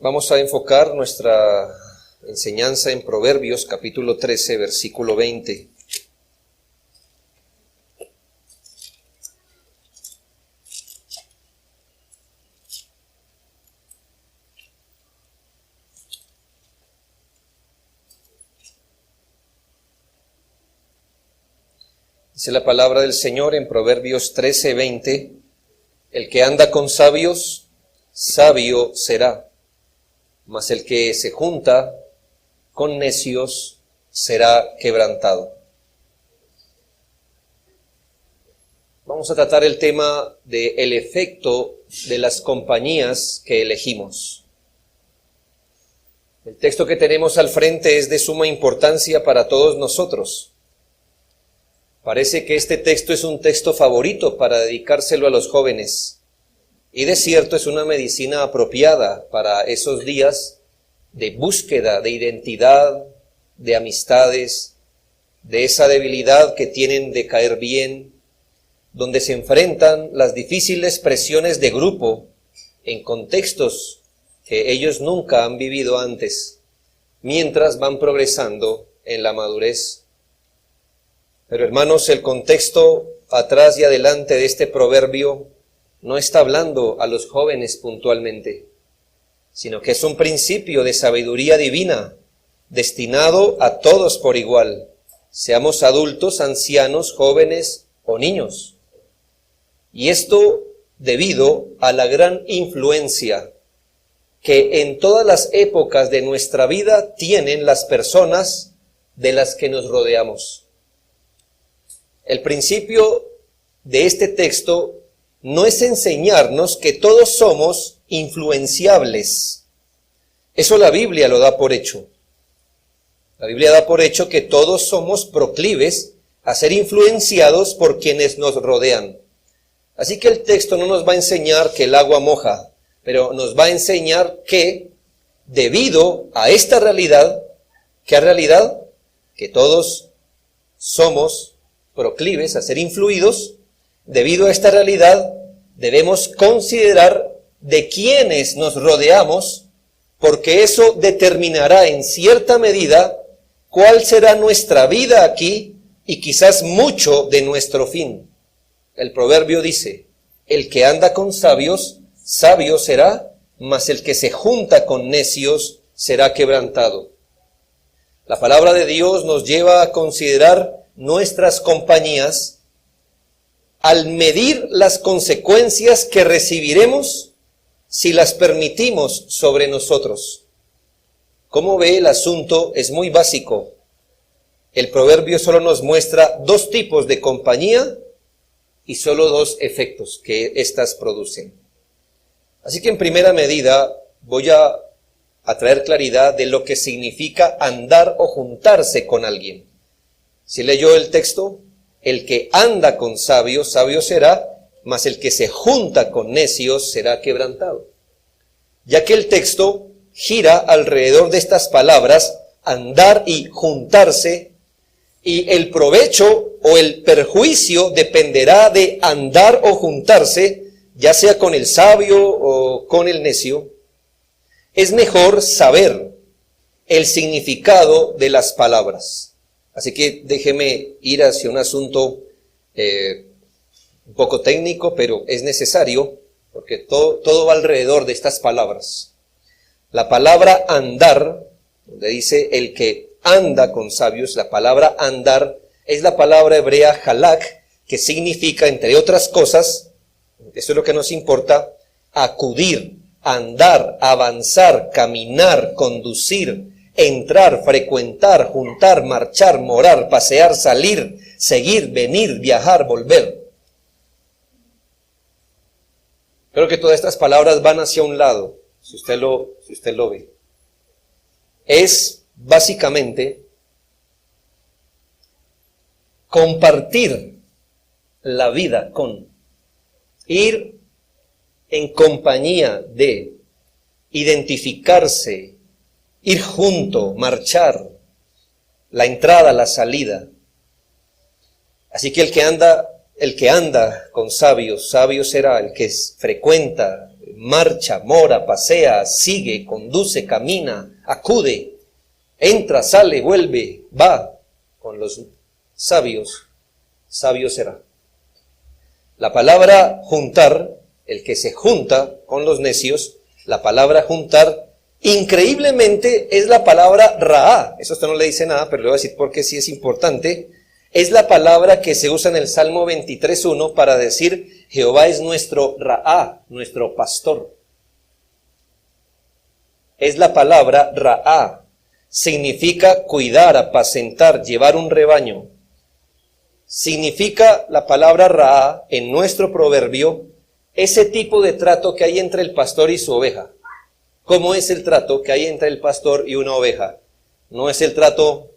Vamos a enfocar nuestra enseñanza en Proverbios, capítulo 13, versículo 20. Dice la palabra del Señor en Proverbios 13, 20, el que anda con sabios, sabio será, mas el que se junta con necios será quebrantado. Vamos a tratar el tema del efecto de las compañías que elegimos. El texto que tenemos al frente es de suma importancia para todos nosotros. Parece que este texto es un texto favorito para dedicárselo a los jóvenes. Y de cierto es una medicina apropiada para esos días de búsqueda de identidad, de amistades, de esa debilidad que tienen de caer bien, donde se enfrentan las difíciles presiones de grupo en contextos que ellos nunca han vivido antes, mientras van progresando en la madurez. Pero hermanos, el contexto atrás y adelante de este proverbio no está hablando a los jóvenes puntualmente, sino que es un principio de sabiduría divina, destinado a todos por igual, seamos adultos, ancianos, jóvenes o niños. Y esto debido a la gran influencia que en todas las épocas de nuestra vida tienen las personas de las que nos rodeamos. El principio de este texto no es enseñarnos que todos somos influenciables. Eso la Biblia lo da por hecho. La Biblia da por hecho que todos somos proclives a ser influenciados por quienes nos rodean. Así que el texto no nos va a enseñar que el agua moja, pero nos va a enseñar que debido a esta realidad, ¿qué realidad? Que todos somos proclives a ser influidos. Debido a esta realidad, debemos considerar de quiénes nos rodeamos, porque eso determinará en cierta medida cuál será nuestra vida aquí y quizás mucho de nuestro fin. El proverbio dice, el que anda con sabios, sabio será, mas el que se junta con necios será quebrantado. La palabra de Dios nos lleva a considerar nuestras compañías al medir las consecuencias que recibiremos si las permitimos sobre nosotros. Como ve, el asunto es muy básico. El proverbio solo nos muestra dos tipos de compañía y solo dos efectos que éstas producen. Así que en primera medida voy a traer claridad de lo que significa andar o juntarse con alguien. ¿Sí leyó el texto? El que anda con sabios, sabio será, mas el que se junta con necios será quebrantado. Ya que el texto gira alrededor de estas palabras, andar y juntarse, y el provecho o el perjuicio dependerá de andar o juntarse, ya sea con el sabio o con el necio, es mejor saber el significado de las palabras. Así que déjeme ir hacia un asunto un poco técnico, pero es necesario, porque todo va alrededor de estas palabras. La palabra andar, donde dice el que anda con sabios, la palabra andar es la palabra hebrea halak, que significa, entre otras cosas, eso es lo que nos importa, acudir, andar, avanzar, caminar, conducir, entrar, frecuentar, juntar, marchar, morar, pasear, salir, seguir, venir, viajar, volver. Creo que todas estas palabras van hacia un lado, si usted lo ve. Es básicamente compartir la vida con, ir en compañía de, identificarse, ir junto, marchar, la entrada, la salida. Así que el que anda con sabios, sabio será, el que frecuenta marcha, mora, pasea, sigue, conduce, camina, acude, entra, sale, vuelve, va. Con los sabios, sabio será. La palabra juntar, el que se junta con los necios, la palabra juntar, increíblemente es la palabra raá. Eso usted no le dice nada, pero le voy a decir porque sí es importante. Es la palabra que se usa en el Salmo 23:1 para decir Jehová es nuestro raá, nuestro pastor. Es la palabra raá. Significa cuidar, apacentar, llevar un rebaño. Significa la palabra raá en nuestro proverbio ese tipo de trato que hay entre el pastor y su oveja. ¿Cómo es el trato que hay entre el pastor y una oveja? No es el trato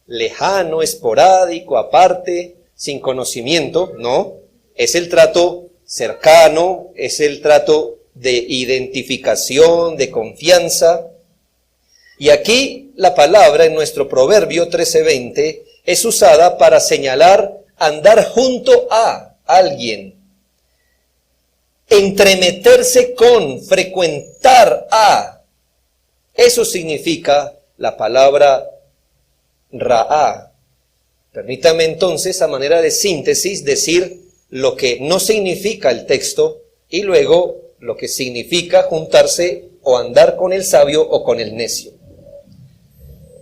lejano, esporádico, aparte, sin conocimiento, no. Es el trato cercano, es el trato de identificación, de confianza. Y aquí la palabra en nuestro proverbio 13:20 es usada para señalar andar junto a alguien, entremeterse con, frecuentar a. Eso significa la palabra raá. Permítame entonces, a manera de síntesis, decir lo que no significa el texto y luego lo que significa juntarse o andar con el sabio o con el necio.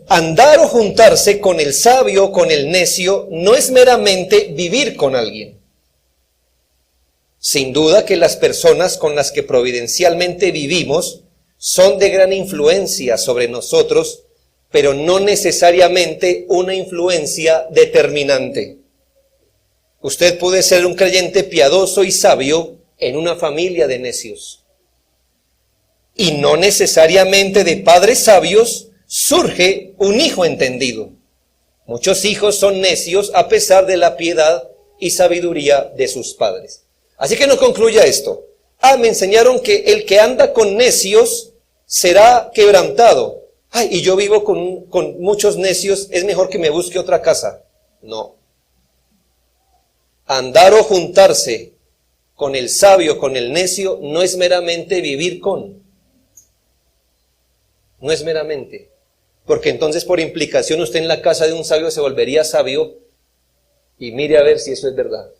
Andar o juntarse con el sabio o con el necio no es meramente vivir con alguien. Sin duda que las personas con las que providencialmente vivimos son de gran influencia sobre nosotros, pero no necesariamente una influencia determinante. Usted puede ser un creyente piadoso y sabio en una familia de necios. Y no necesariamente de padres sabios surge un hijo entendido. Muchos hijos son necios a pesar de la piedad y sabiduría de sus padres. Así que no concluya esto. Me enseñaron que el que anda con necios será quebrantado. Y yo vivo con muchos necios, es mejor que me busque otra casa. No. Andar o juntarse con el sabio, con el necio, no es meramente vivir con. No es meramente. Porque entonces por implicación usted en la casa de un sabio se volvería sabio y mire a ver si eso es verdad.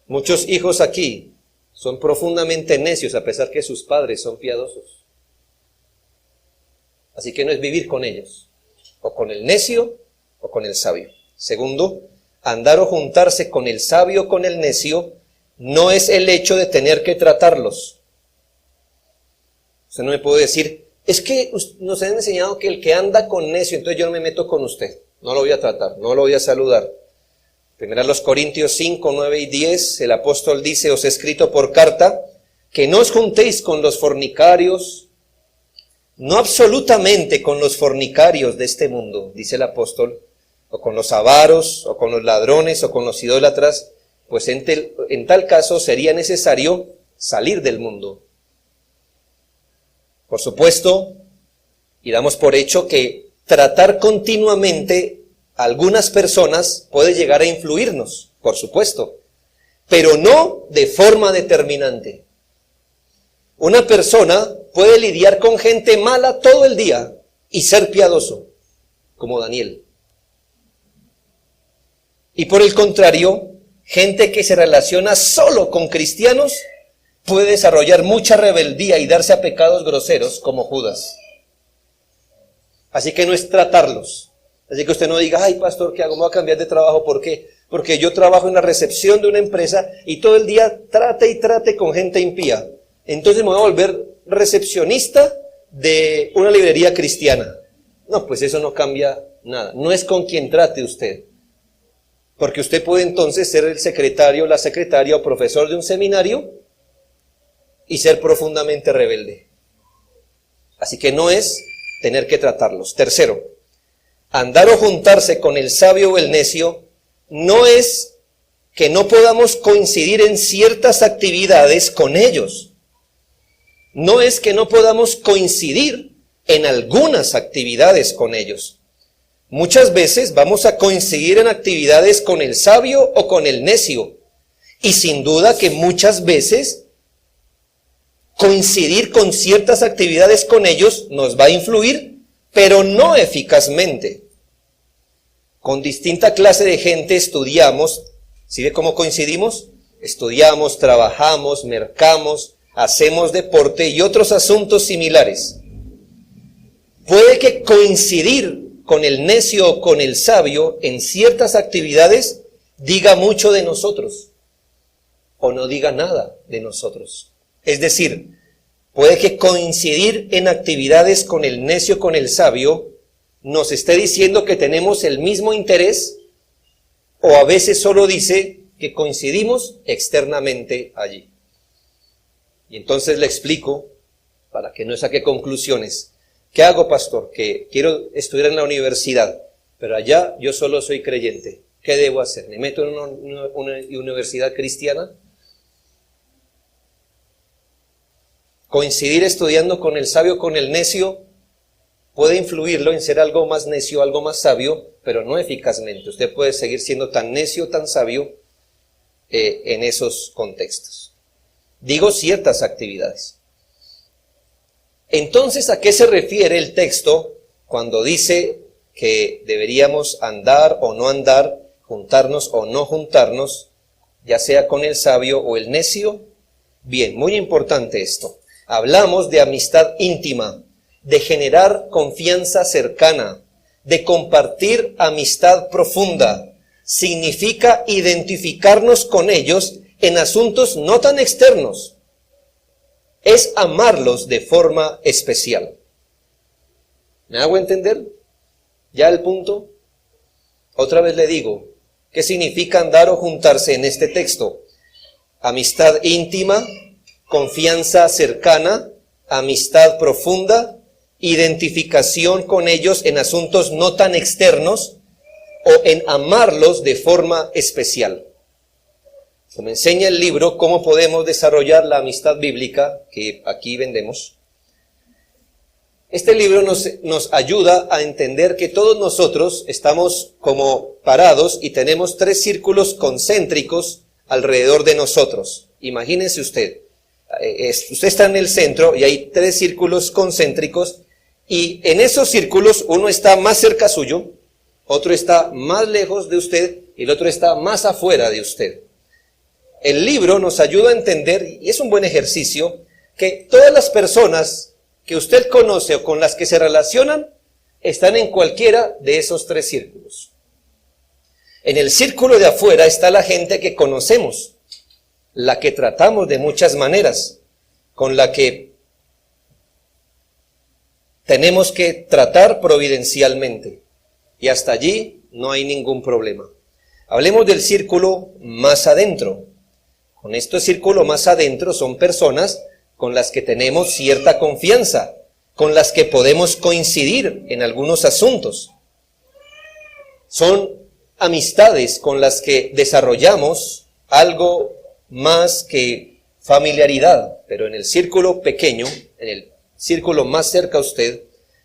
Muchos hijos aquí son profundamente necios a pesar que sus padres son piadosos. Así que no es vivir con ellos, o con el necio o con el sabio. Segundo, andar o juntarse con el sabio o con el necio no es el hecho de tener que tratarlos. Usted no me puede decir, es que nos han enseñado que el que anda con necio, entonces yo no me meto con usted, no lo voy a tratar, no lo voy a saludar. Primera los Corintios 5, 9 y 10, el apóstol dice, os he escrito por carta, que no os juntéis con los fornicarios, no absolutamente con los fornicarios de este mundo, dice el apóstol, o con los avaros, o con los ladrones, o con los idólatras, pues en tal caso sería necesario salir del mundo. Por supuesto, y damos por hecho que tratar continuamente a algunas personas puede llegar a influirnos, por supuesto, pero no de forma determinante. Una persona puede lidiar con gente mala todo el día y ser piadoso, como Daniel. Y por el contrario, gente que se relaciona solo con cristianos puede desarrollar mucha rebeldía y darse a pecados groseros, como Judas. Así que no es tratarlos. Así que usted no diga, pastor, ¿qué hago? Me voy a cambiar de trabajo. ¿Por qué? Porque yo trabajo en la recepción de una empresa y todo el día trate y trate con gente impía. Entonces me voy a volver recepcionista de una librería cristiana. No, pues eso no cambia nada. No es con quien trate usted. Porque usted puede entonces ser el secretario, la secretaria o profesor de un seminario y ser profundamente rebelde. Así que no es tener que tratarlos. Tercero, andar o juntarse con el sabio o el necio no es que no podamos coincidir en ciertas actividades con ellos. No es que no podamos coincidir en algunas actividades con ellos. Muchas veces vamos a coincidir en actividades con el sabio o con el necio. Y sin duda que muchas veces coincidir con ciertas actividades con ellos nos va a influir, pero no eficazmente. Con distinta clase de gente estudiamos, ¿sí ve cómo coincidimos? Estudiamos, trabajamos, mercamos, hacemos deporte y otros asuntos similares. Puede que coincidir con el necio o con el sabio en ciertas actividades diga mucho de nosotros o no diga nada de nosotros. Es decir, puede que coincidir en actividades con el necio o con el sabio nos esté diciendo que tenemos el mismo interés, o a veces solo dice que coincidimos externamente allí. Y entonces le explico, para que no saque conclusiones. ¿Qué hago, pastor? Que quiero estudiar en la universidad, pero allá yo solo soy creyente. ¿Qué debo hacer? ¿Me meto en una universidad cristiana? Coincidir estudiando con el sabio, con el necio, puede influirlo en ser algo más necio, algo más sabio, pero no eficazmente. Usted puede seguir siendo tan necio, tan sabio en esos contextos. Digo ciertas actividades. Entonces, ¿a qué se refiere el texto cuando dice que deberíamos andar o no andar, juntarnos o no juntarnos, ya sea con el sabio o el necio? Bien, muy importante esto. Hablamos de amistad íntima, de generar confianza cercana, de compartir amistad profunda. Significa identificarnos con ellos en asuntos no tan externos. Es amarlos de forma especial. ¿Me hago entender? ¿Ya el punto? Otra vez le digo, ¿qué significa andar o juntarse en este texto? Amistad íntima, confianza cercana, amistad profunda, identificación con ellos en asuntos no tan externos o en amarlos de forma especial. Como enseña el libro Cómo podemos desarrollar la amistad bíblica, que aquí vendemos, este libro nos ayuda a entender que todos nosotros estamos como parados y tenemos 3 círculos concéntricos alrededor de nosotros. Imagínense usted, usted está en el centro y hay 3 círculos concéntricos y en esos círculos uno está más cerca suyo, otro está más lejos de usted y el otro está más afuera de usted. El libro nos ayuda a entender, y es un buen ejercicio, que todas las personas que usted conoce o con las que se relacionan están en cualquiera de esos 3 círculos. En el círculo de afuera está la gente que conocemos, la que tratamos de muchas maneras, con la que tenemos que tratar providencialmente. Y hasta allí no hay ningún problema. Hablemos del círculo más adentro. Con este círculo más adentro son personas con las que tenemos cierta confianza, con las que podemos coincidir en algunos asuntos. Son amistades con las que desarrollamos algo más que familiaridad, pero en el círculo pequeño, en el círculo más cerca a usted,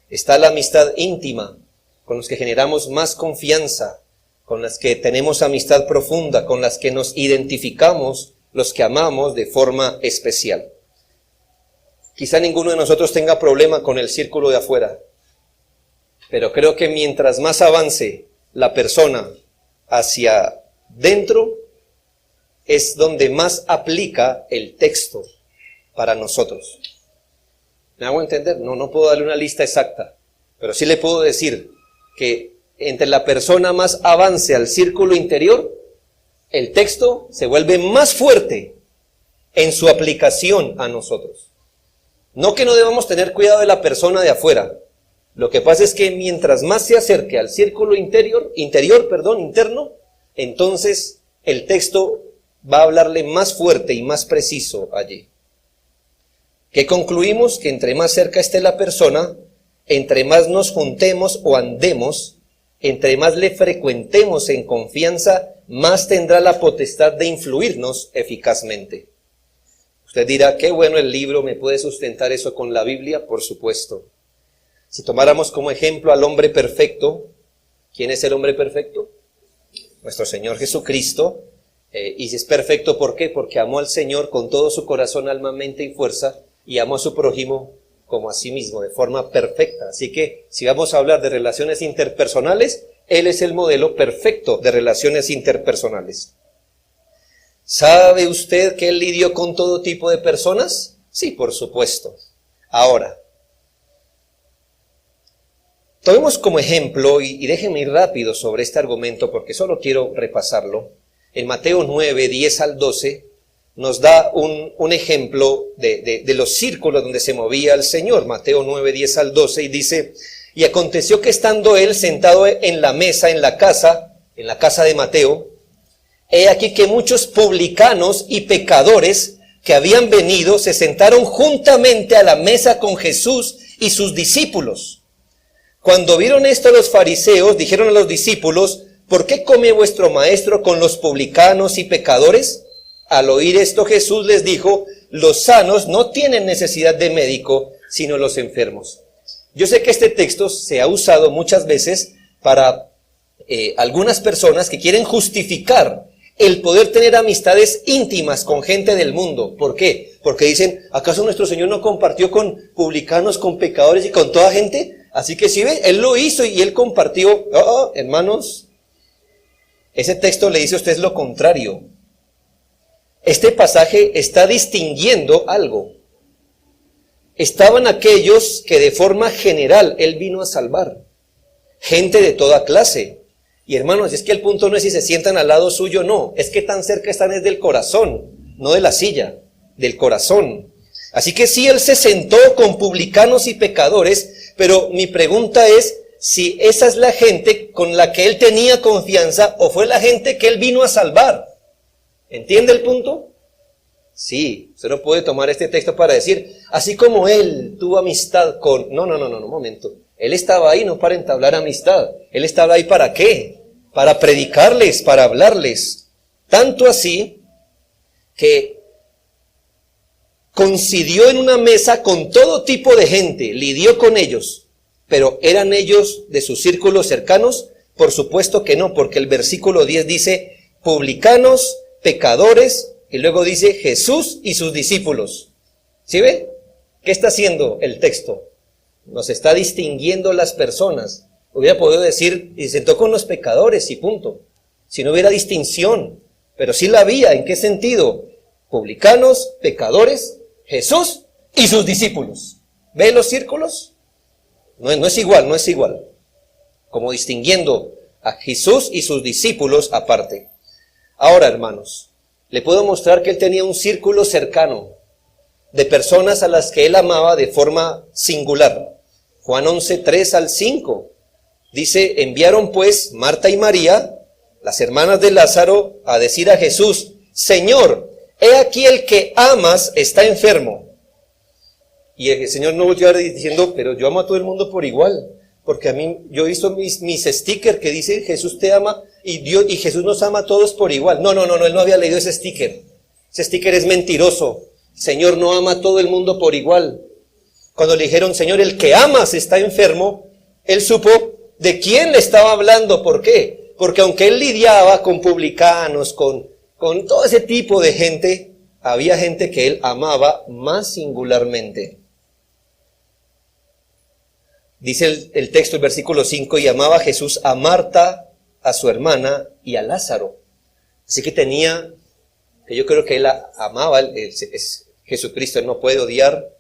está la amistad íntima, con los que generamos más confianza, con las que tenemos amistad profunda, con las que nos identificamos, los que amamos de forma especial. Quizá ninguno de nosotros tenga problema con el círculo de afuera, pero creo que mientras más avance la persona hacia dentro, es donde más aplica el texto para nosotros. ¿Me hago entender? No puedo darle una lista exacta, pero sí le puedo decir que entre la persona más avance al círculo interior, el texto se vuelve más fuerte en su aplicación a nosotros. No que no debamos tener cuidado de la persona de afuera. Lo que pasa es que mientras más se acerque al círculo interno, entonces el texto va a hablarle más fuerte y más preciso allí. ¿Qué concluimos? Que entre más cerca esté la persona, entre más nos juntemos o andemos, entre más le frecuentemos en confianza, más tendrá la potestad de influirnos eficazmente. Usted dirá, qué bueno el libro, ¿me puede sustentar eso con la Biblia? Por supuesto. Si tomáramos como ejemplo al hombre perfecto, ¿quién es el hombre perfecto? Nuestro Señor Jesucristo. Y es perfecto, ¿por qué? Porque amó al Señor con todo su corazón, alma, mente y fuerza, y amó a su prójimo como a sí mismo, de forma perfecta. Así que, si vamos a hablar de relaciones interpersonales, Él es el modelo perfecto de relaciones interpersonales. ¿Sabe usted que Él lidió con todo tipo de personas? Sí, por supuesto. Ahora, tomemos como ejemplo, y déjenme ir rápido sobre este argumento porque solo quiero repasarlo. En Mateo 9, 10 al 12, nos da un ejemplo de los círculos donde se movía el Señor. Mateo 9, 10 al 12, y dice: y aconteció que estando Él sentado en la mesa, en la casa de Mateo, he aquí que muchos publicanos y pecadores que habían venido se sentaron juntamente a la mesa con Jesús y sus discípulos. Cuando vieron esto los fariseos, dijeron a los discípulos: ¿por qué come vuestro maestro con los publicanos y pecadores? Al oír esto Jesús les dijo: los sanos no tienen necesidad de médico, sino los enfermos. Yo sé que este texto se ha usado muchas veces para algunas personas que quieren justificar el poder tener amistades íntimas con gente del mundo. ¿Por qué? Porque dicen: ¿acaso nuestro Señor no compartió con publicanos, con pecadores y con toda gente? Así que si ve, Él lo hizo y Él compartió. Hermanos, ese texto le dice a ustedes lo contrario. Este pasaje está distinguiendo algo. Estaban aquellos que de forma general Él vino a salvar. Gente de toda clase. Y hermanos, es que el punto no es si se sientan al lado suyo, no. Es que tan cerca están es del corazón, no de la silla, del corazón. Así que sí, Él se sentó con publicanos y pecadores, pero mi pregunta es si esa es la gente con la que Él tenía confianza o fue la gente que Él vino a salvar. ¿Entiende el punto? Sí, usted no puede tomar este texto para decir, así como Él tuvo amistad con... No, un momento. Él estaba ahí no para entablar amistad. Él estaba ahí ¿para qué? Para predicarles, para hablarles. Tanto así que coincidió en una mesa con todo tipo de gente, lidió con ellos. Pero ¿eran ellos de sus círculos cercanos? Por supuesto que no, porque el versículo 10 dice publicanos, pecadores, y luego dice Jesús y sus discípulos. ¿Sí ve? ¿Qué está haciendo el texto? Nos está distinguiendo las personas. Hubiera podido decir, y se sentó con los pecadores y punto. Si no hubiera distinción. Pero sí la había. ¿En qué sentido? Publicanos, pecadores, Jesús y sus discípulos. ¿Ve los círculos? No es igual. Como distinguiendo a Jesús y sus discípulos aparte. Ahora, hermanos, le puedo mostrar que Él tenía un círculo cercano de personas a las que Él amaba de forma singular. Juan 11, 3 al 5. Dice: enviaron pues Marta y María, las hermanas de Lázaro, a decir a Jesús: Señor, he aquí el que amas está enfermo. Y el Señor no volvió diciendo: pero yo amo a todo el mundo por igual. Porque a mí, yo he visto mis stickers que dicen Jesús te ama y Jesús nos ama a todos por igual. No, Él no había leído ese sticker. Ese sticker es mentiroso. Señor no ama a todo el mundo por igual. Cuando le dijeron: Señor, el que amas está enfermo, Él supo de quién le estaba hablando. ¿Por qué? Porque aunque Él lidiaba con publicanos, con todo ese tipo de gente, había gente que Él amaba más singularmente. Dice el texto, el versículo 5, y amaba Jesús a Marta, a su hermana y a Lázaro. Así que yo creo que Él amaba, es Jesucristo, Él no puede odiar,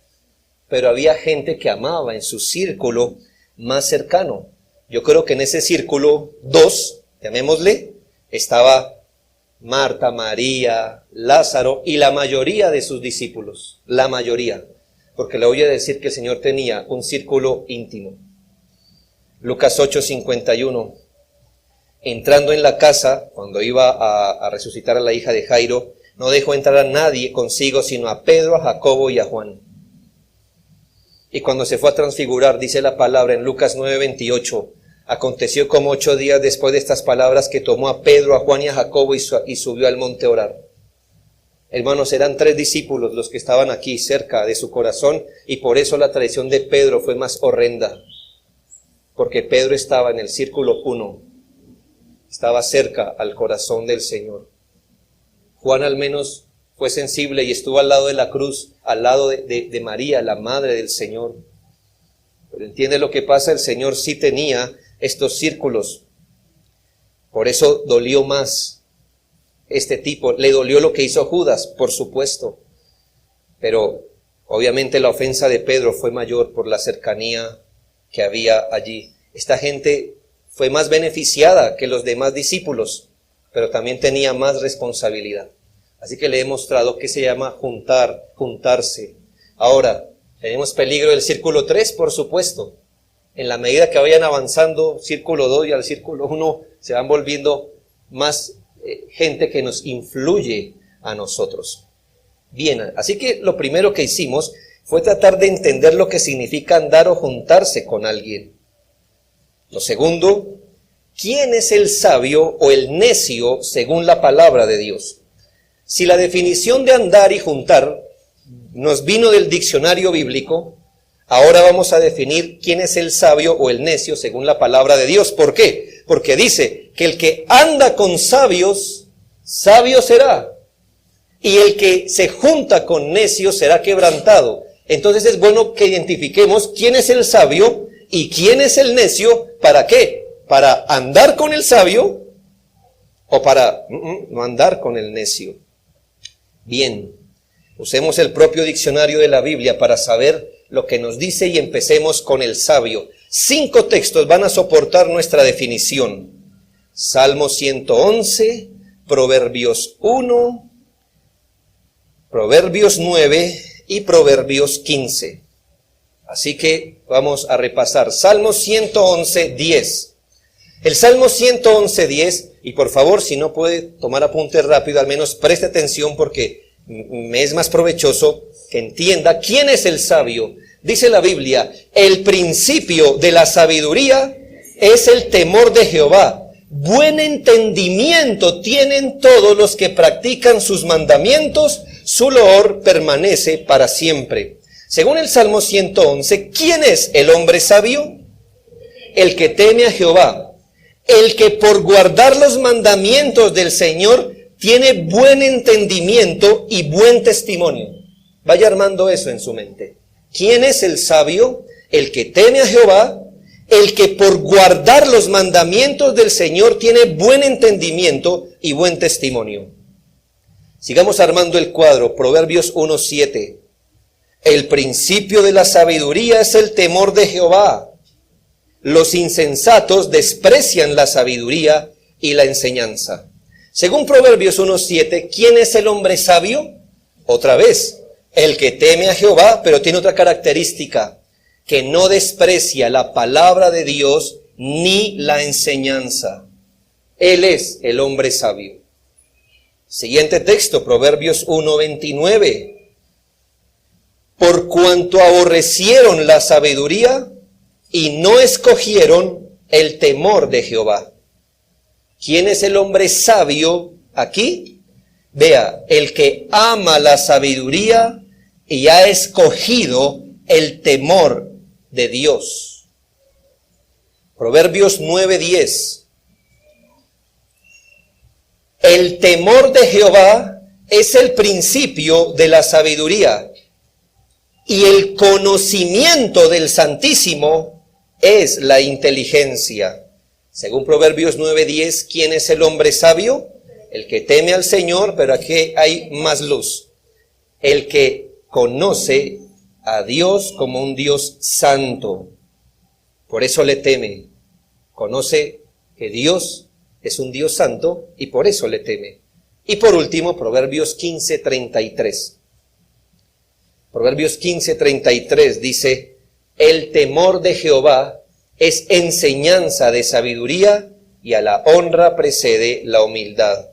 pero había gente que amaba en su círculo más cercano. Yo creo que en ese círculo 2, llamémosle, estaba Marta, María, Lázaro y la mayoría de sus discípulos. La mayoría. Porque le voy a decir que el Señor tenía un círculo íntimo. Lucas 8:51. Entrando en la casa, cuando iba a resucitar a la hija de Jairo, no dejó entrar a nadie consigo, sino a Pedro, a Jacobo y a Juan. Y cuando se fue a transfigurar, dice la palabra en Lucas 9:28, aconteció como 8 días después de estas palabras que tomó a Pedro, a Juan y a Jacobo y subió al monte a orar. Hermanos, eran 3 discípulos los que estaban aquí cerca de su corazón, y por eso la traición de Pedro fue más horrenda, porque Pedro estaba en el círculo 1, estaba cerca al corazón del Señor. Juan al menos fue sensible y estuvo al lado de la cruz, al lado de María, la madre del Señor. Pero entiende lo que pasa, el Señor sí tenía estos círculos. Por eso dolió más este tipo. Le dolió lo que hizo Judas, por supuesto. Pero obviamente la ofensa de Pedro fue mayor por la cercanía que había allí. Esta gente fue más beneficiada que los demás discípulos, pero también tenía más responsabilidad. Así que le he mostrado que se llama juntarse. Ahora, tenemos peligro del círculo 3, por supuesto. En la medida que vayan avanzando, círculo 2 y al círculo 1, se van volviendo más gente que nos influye a nosotros. Bien, así que lo primero que hicimos fue tratar de entender lo que significa andar o juntarse con alguien. Lo segundo, ¿quién es el sabio o el necio según la palabra de Dios? Si la definición de andar y juntar nos vino del diccionario bíblico, ahora vamos a definir quién es el sabio o el necio según la palabra de Dios. ¿Por qué? Porque dice que el que anda con sabios, sabio será. Y el que se junta con necios será quebrantado. Entonces es bueno que identifiquemos quién es el sabio y quién es el necio. ¿Para qué? ¿Para andar con el sabio o para no andar con el necio? Bien, usemos el propio diccionario de la Biblia para saber lo que nos dice y empecemos con el sabio. 5 textos van a soportar nuestra definición. Salmo 111, Proverbios 1, Proverbios 9 y Proverbios 15. Así que vamos a repasar. Salmo 111, 10. El Salmo 111, 10, y por favor, si no puede tomar apunte rápido, al menos preste atención porque me es más provechoso que entienda quién es el sabio. Dice la Biblia, el principio de la sabiduría es el temor de Jehová. Buen entendimiento tienen todos los que practican sus mandamientos, su loor permanece para siempre. Según el Salmo 111, ¿quién es el hombre sabio? El que teme a Jehová, el que por guardar los mandamientos del Señor tiene buen entendimiento y buen testimonio. Vaya armando eso en su mente. ¿Quién es el sabio? El que teme a Jehová, el que por guardar los mandamientos del Señor tiene buen entendimiento y buen testimonio. Sigamos armando el cuadro. Proverbios 1:7. El principio de la sabiduría es el temor de Jehová. Los insensatos desprecian la sabiduría y la enseñanza. Según Proverbios 1:7, ¿quién es el hombre sabio? Otra vez, el que teme a Jehová, pero tiene otra característica, que no desprecia la palabra de Dios ni la enseñanza. Él es el hombre sabio. Siguiente texto, Proverbios 1:29. Por cuanto aborrecieron la sabiduría y no escogieron el temor de Jehová. ¿Quién es el hombre sabio aquí? Vea, el que ama la sabiduría y ha escogido el temor de Dios. Proverbios 9:10. El temor de Jehová es el principio de la sabiduría, y el conocimiento del Santísimo es la inteligencia. Según Proverbios 9:10, ¿quién es el hombre sabio? El que teme al Señor, pero aquí hay más luz. El que conoce a Dios como un Dios santo. Por eso le teme. Conoce que Dios es un Dios santo y por eso le teme. Y por último, Proverbios 15:33. Proverbios 15:33 dice, el temor de Jehová es enseñanza de sabiduría y a la honra precede la humildad.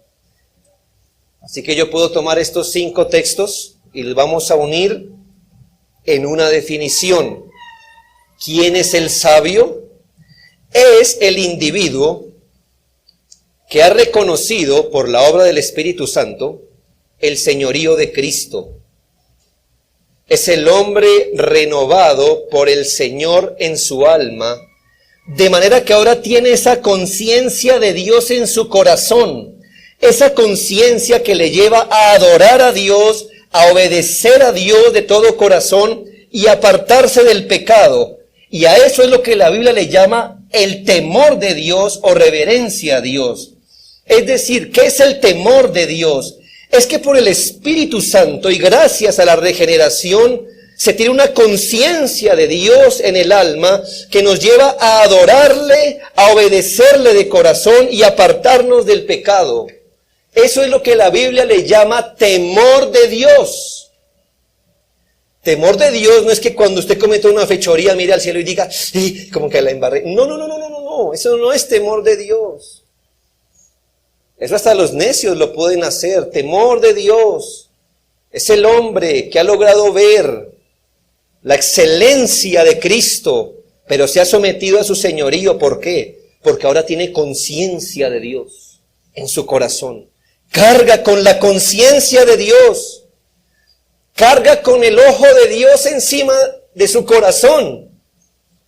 Así que yo puedo tomar estos 5 textos y los vamos a unir en una definición. ¿Quién es el sabio? Es el individuo que ha reconocido por la obra del Espíritu Santo el señorío de Cristo. Es el hombre renovado por el Señor en su alma, de manera que ahora tiene esa conciencia de Dios en su corazón. esa conciencia que le lleva a adorar a Dios, a obedecer a Dios de todo corazón y apartarse del pecado. Y a eso es lo que la Biblia le llama el temor de Dios o reverencia a Dios. Es decir, ¿qué es el temor de Dios? Es que por el Espíritu Santo y gracias a la regeneración se tiene una conciencia de Dios en el alma que nos lleva a adorarle, a obedecerle de corazón y apartarnos del pecado. Eso es lo que la Biblia le llama temor de Dios. Temor de Dios no es que cuando usted cometa una fechoría mire al cielo y diga, sí, como que la embarré. No, eso no es temor de Dios. Eso hasta los necios lo pueden hacer. Temor de Dios es el hombre que ha logrado ver la excelencia de Cristo, pero se ha sometido a su señorío. ¿Por qué? Porque ahora tiene conciencia de Dios en su corazón. Carga con la conciencia de Dios. Carga con el ojo de Dios encima de su corazón.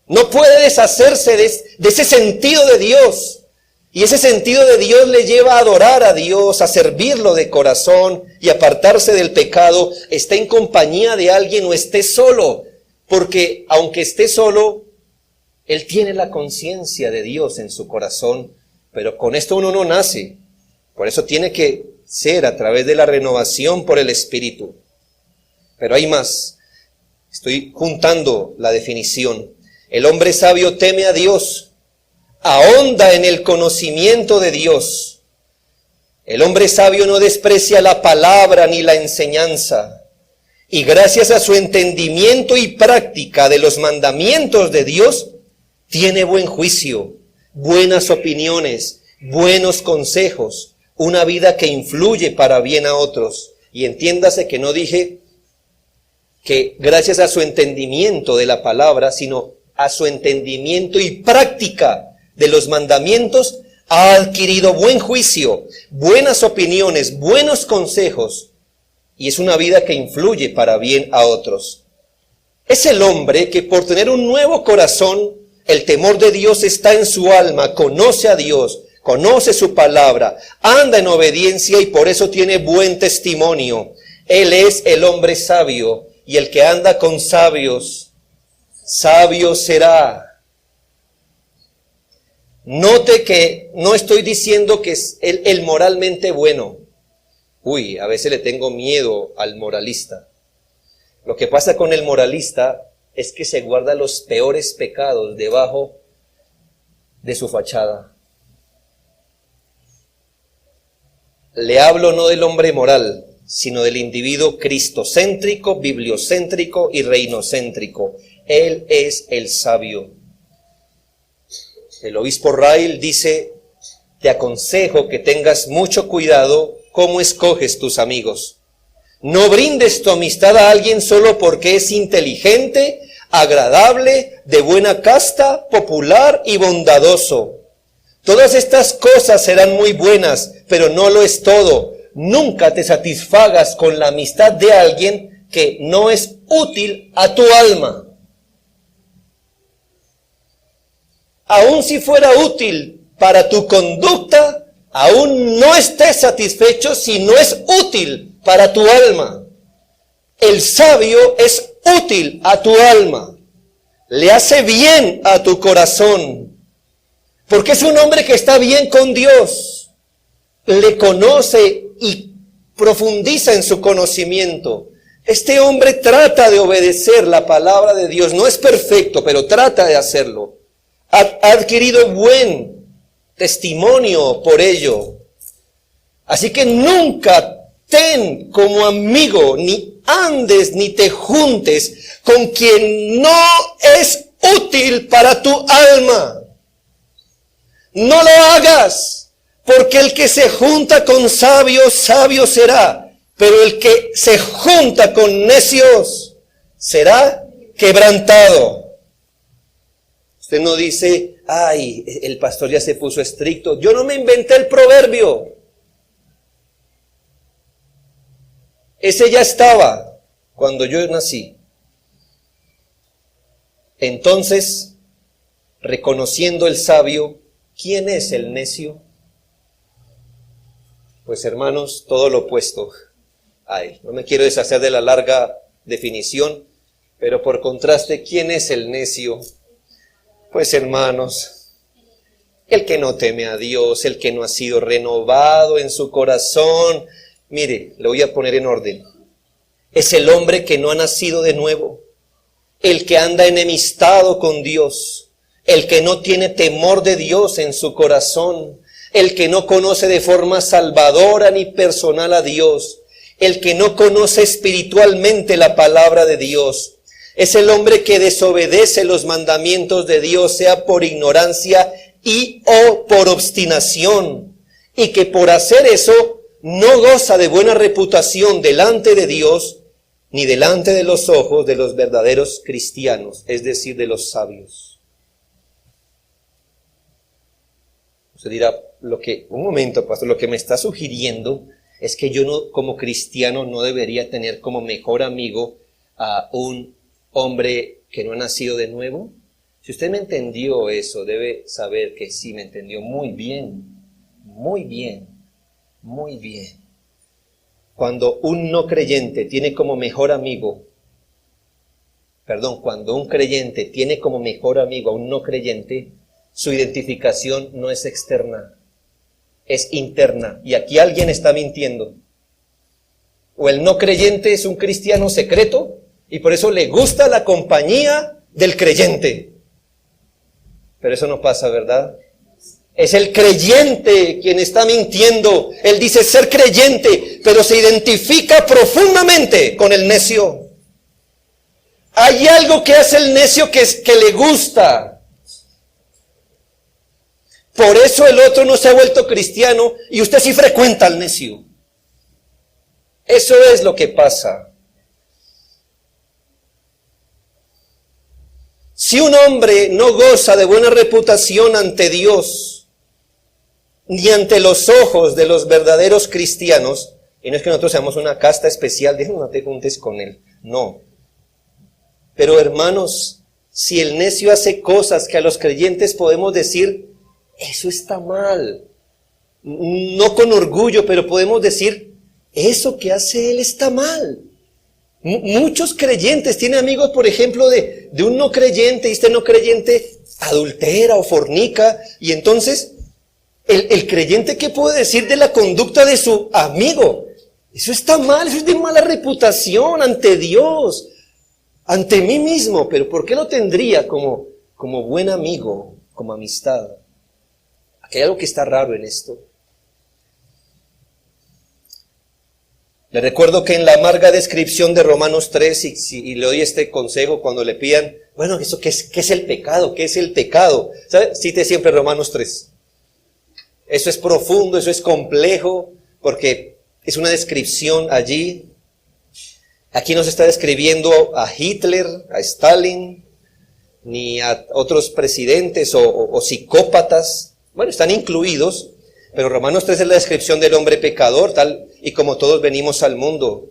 No puede deshacerse de ese sentido de Dios. Y ese sentido de Dios le lleva a adorar a Dios, a servirlo de corazón y apartarse del pecado. Esté en compañía de alguien o esté solo. Porque aunque esté solo, él tiene la conciencia de Dios en su corazón. Pero con esto uno no nace. Por eso tiene que ser a través de la renovación por el Espíritu. Pero hay más. Estoy juntando la definición. El hombre sabio teme a Dios, ahonda en el conocimiento de Dios. El hombre sabio no desprecia la palabra ni la enseñanza. Y gracias a su entendimiento y práctica de los mandamientos de Dios, tiene buen juicio, buenas opiniones, buenos consejos, una vida que influye para bien a otros. Y entiéndase que no dije que gracias a su entendimiento de la palabra, sino a su entendimiento y práctica de los mandamientos, ha adquirido buen juicio, buenas opiniones, buenos consejos, y es una vida que influye para bien a otros. Es el hombre que por tener un nuevo corazón, el temor de Dios está en su alma, conoce a Dios, conoce su palabra, anda en obediencia y por eso tiene buen testimonio. Él es el hombre sabio, y el que anda con sabios, sabio será. Note que no estoy diciendo que es el moralmente bueno. A veces le tengo miedo al moralista. Lo que pasa con el moralista es que se guarda los peores pecados debajo de su fachada. Le hablo no del hombre moral, sino del individuo cristocéntrico, bibliocéntrico y reinocéntrico. Él es el sabio. El obispo Rail dice, te aconsejo que tengas mucho cuidado cómo escoges tus amigos. No brindes tu amistad a alguien solo porque es inteligente, agradable, de buena casta, popular y bondadoso. Todas estas cosas serán muy buenas, pero no lo es todo. Nunca te satisfagas con la amistad de alguien que no es útil a tu alma. Aun si fuera útil para tu conducta, aún no estés satisfecho si no es útil para tu alma. El sabio es útil a tu alma. Le hace bien a tu corazón. Porque es un hombre que está bien con Dios. Le conoce y profundiza en su conocimiento. Este hombre trata de obedecer la palabra de Dios. No es perfecto, pero trata de hacerlo. Ha adquirido buen testimonio por ello. Así que nunca ten como amigo, ni andes, ni te juntes con quien no es útil para tu alma. No lo hagas, porque el que se junta con sabios, sabio será. Pero el que se junta con necios será quebrantado. Usted no dice, ay, el pastor ya se puso estricto. Yo no me inventé el proverbio. Ese ya estaba cuando yo nací. Entonces, reconociendo el sabio, ¿quién es el necio? Pues hermanos, todo lo opuesto a él. No me quiero deshacer de la larga definición, pero por contraste, ¿quién es el necio? Pues hermanos, el que no teme a Dios, el que no ha sido renovado en su corazón. Mire, lo voy a poner en orden. Es el hombre que no ha nacido de nuevo, el que anda enemistado con Dios, el que no tiene temor de Dios en su corazón, el que no conoce de forma salvadora ni personal a Dios, el que no conoce espiritualmente la palabra de Dios. Es el hombre que desobedece los mandamientos de Dios, sea por ignorancia y o por obstinación, y que por hacer eso no goza de buena reputación delante de Dios, ni delante de los ojos de los verdaderos cristianos, es decir, de los sabios. Usted dirá, un momento, pastor, lo que me está sugiriendo es que yo no, como cristiano, no debería tener como mejor amigo a un hombre que no ha nacido de nuevo. Si usted me entendió eso, debe saber que sí me entendió muy bien, muy bien, muy bien. Cuando un no creyente tiene como mejor amigo, cuando un creyente tiene como mejor amigo a un no creyente, su identificación no es externa, es interna. Y aquí alguien está mintiendo. O el no creyente es un cristiano secreto y por eso le gusta la compañía del creyente. Pero eso no pasa, ¿verdad? Es el creyente quien está mintiendo. Él dice ser creyente, pero se identifica profundamente con el necio. Hay algo que hace el necio que le gusta. Por eso el otro no se ha vuelto cristiano y usted sí frecuenta al necio. Eso es lo que pasa. Si un hombre no goza de buena reputación ante Dios, ni ante los ojos de los verdaderos cristianos, y no es que nosotros seamos una casta especial, no te juntes con él, no. Pero hermanos, si el necio hace cosas que a los creyentes podemos decir, eso está mal, no con orgullo, pero podemos decir, eso que hace él está mal. Muchos creyentes tienen amigos, por ejemplo, de un no creyente, y este no creyente adultera o fornica, y entonces el creyente, ¿qué puede decir de la conducta de su amigo? Eso está mal, eso es de mala reputación ante Dios, ante mí mismo, pero ¿por qué lo tendría como buen amigo, como amistad? Aquí hay algo que está raro en esto. Le recuerdo que en la amarga descripción de Romanos 3, y le doy este consejo cuando le pidan, bueno, ¿eso qué es el pecado? ¿Qué es el pecado? ¿Sabe? Cite siempre Romanos 3. Eso es profundo, eso es complejo, porque es una descripción allí. Aquí no se está describiendo a Hitler, a Stalin, ni a otros presidentes o psicópatas. Bueno, están incluidos, pero Romanos 3 es la descripción del hombre pecador, tal y como todos venimos al mundo.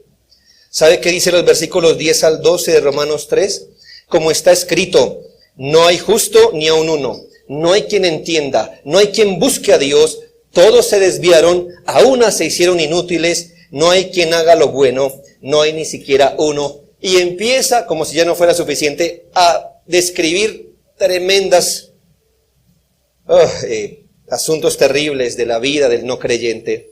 ¿Sabe qué dice los versículos 10 al 12 de Romanos 3? Como está escrito, no hay justo ni aun uno. No hay quien entienda, no hay quien busque a Dios, todos se desviaron, a una se hicieron inútiles, no hay quien haga lo bueno, no hay ni siquiera uno. Y empieza, como si ya no fuera suficiente, a describir tremendas asuntos terribles de la vida del no creyente.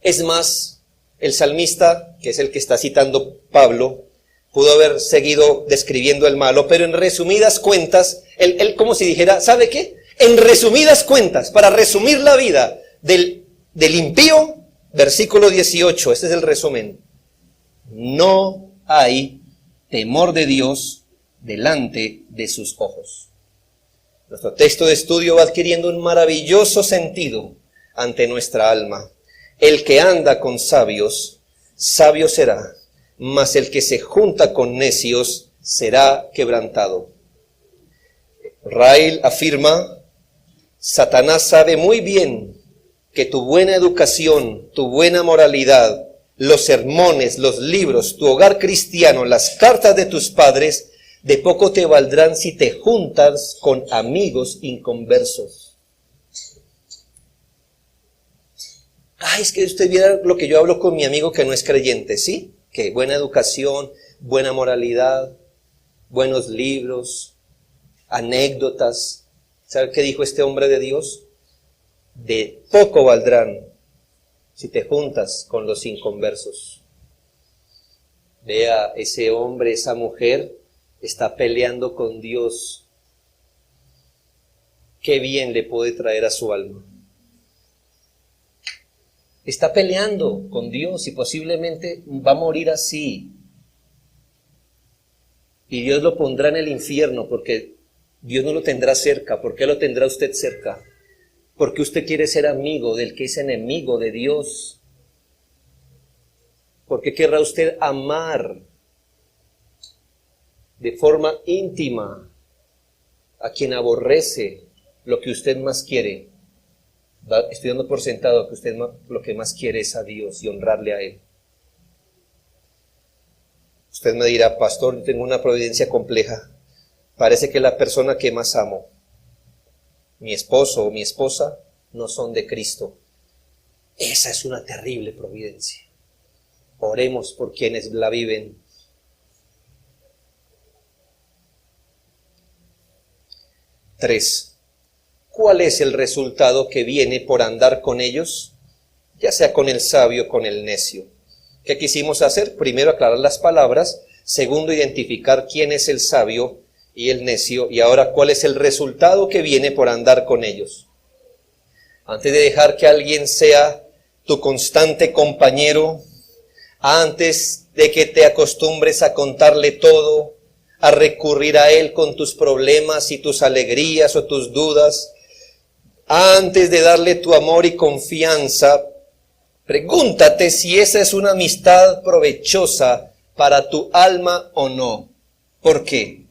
Es más, el salmista, que es el que está citando Pablo, pudo haber seguido describiendo el malo, pero en resumidas cuentas, él como si dijera, ¿sabe qué? En resumidas cuentas, para resumir la vida del impío, versículo 18, este es el resumen. No hay temor de Dios delante de sus ojos. Nuestro texto de estudio va adquiriendo un maravilloso sentido ante nuestra alma. El que anda con sabios, sabio será. Mas el que se junta con necios será quebrantado. Rael afirma, Satanás sabe muy bien que tu buena educación, tu buena moralidad, los sermones, los libros, tu hogar cristiano, las cartas de tus padres, de poco te valdrán si te juntas con amigos inconversos. Es que usted viera lo que yo hablo con mi amigo que no es creyente, ¿sí? Que buena educación, buena moralidad, buenos libros, anécdotas. ¿Sabe qué dijo este hombre de Dios? De poco valdrán si te juntas con los inconversos. Vea, ese hombre, esa mujer está peleando con Dios. Qué bien le puede traer a su alma. Está peleando con Dios y posiblemente va a morir así. Y Dios lo pondrá en el infierno porque Dios no lo tendrá cerca. ¿Por qué lo tendrá usted cerca? Porque usted quiere ser amigo del que es enemigo de Dios. ¿Por qué querrá usted amar de forma íntima a quien aborrece lo que usted más quiere? Estoy dando por sentado que usted lo que más quiere es a Dios y honrarle a Él. Usted me dirá, pastor, tengo una providencia compleja. Parece que la persona que más amo, mi esposo o mi esposa, no son de Cristo. Esa es una terrible providencia. Oremos por quienes la viven. 3. ¿Cuál es el resultado que viene por andar con ellos? Ya sea con el sabio o con el necio. ¿Qué quisimos hacer? Primero, aclarar las palabras. Segundo, identificar quién es el sabio y el necio. Y ahora, ¿cuál es el resultado que viene por andar con ellos? Antes de dejar que alguien sea tu constante compañero, antes de que te acostumbres a contarle todo, a recurrir a él con tus problemas y tus alegrías o tus dudas, antes de darle tu amor y confianza, pregúntate si esa es una amistad provechosa para tu alma o no. ¿Por qué?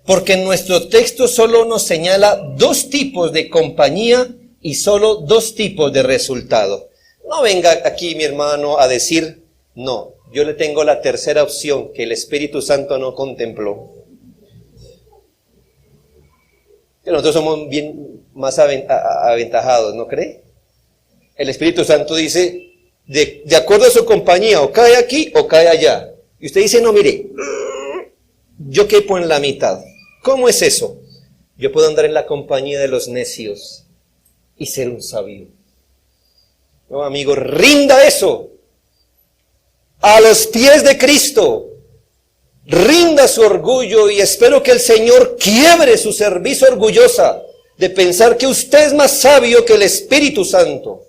Porque en nuestro texto solo nos señala 2 tipos de compañía y solo 2 tipos de resultado. No venga aquí, mi hermano, a decir, no, yo le tengo la tercera opción que el Espíritu Santo no contempló. Nosotros somos bien más aventajados, ¿no cree? El Espíritu Santo dice, de acuerdo a su compañía, o cae aquí o cae allá. Y usted dice, no, mire, yo quepo en la mitad. ¿Cómo es eso? Yo puedo andar en la compañía de los necios y ser un sabio. No, amigo, rinda eso a los pies de Cristo. Rinda su orgullo y espero que el Señor quiebre su cerviz orgullosa de pensar que usted es más sabio que el Espíritu Santo,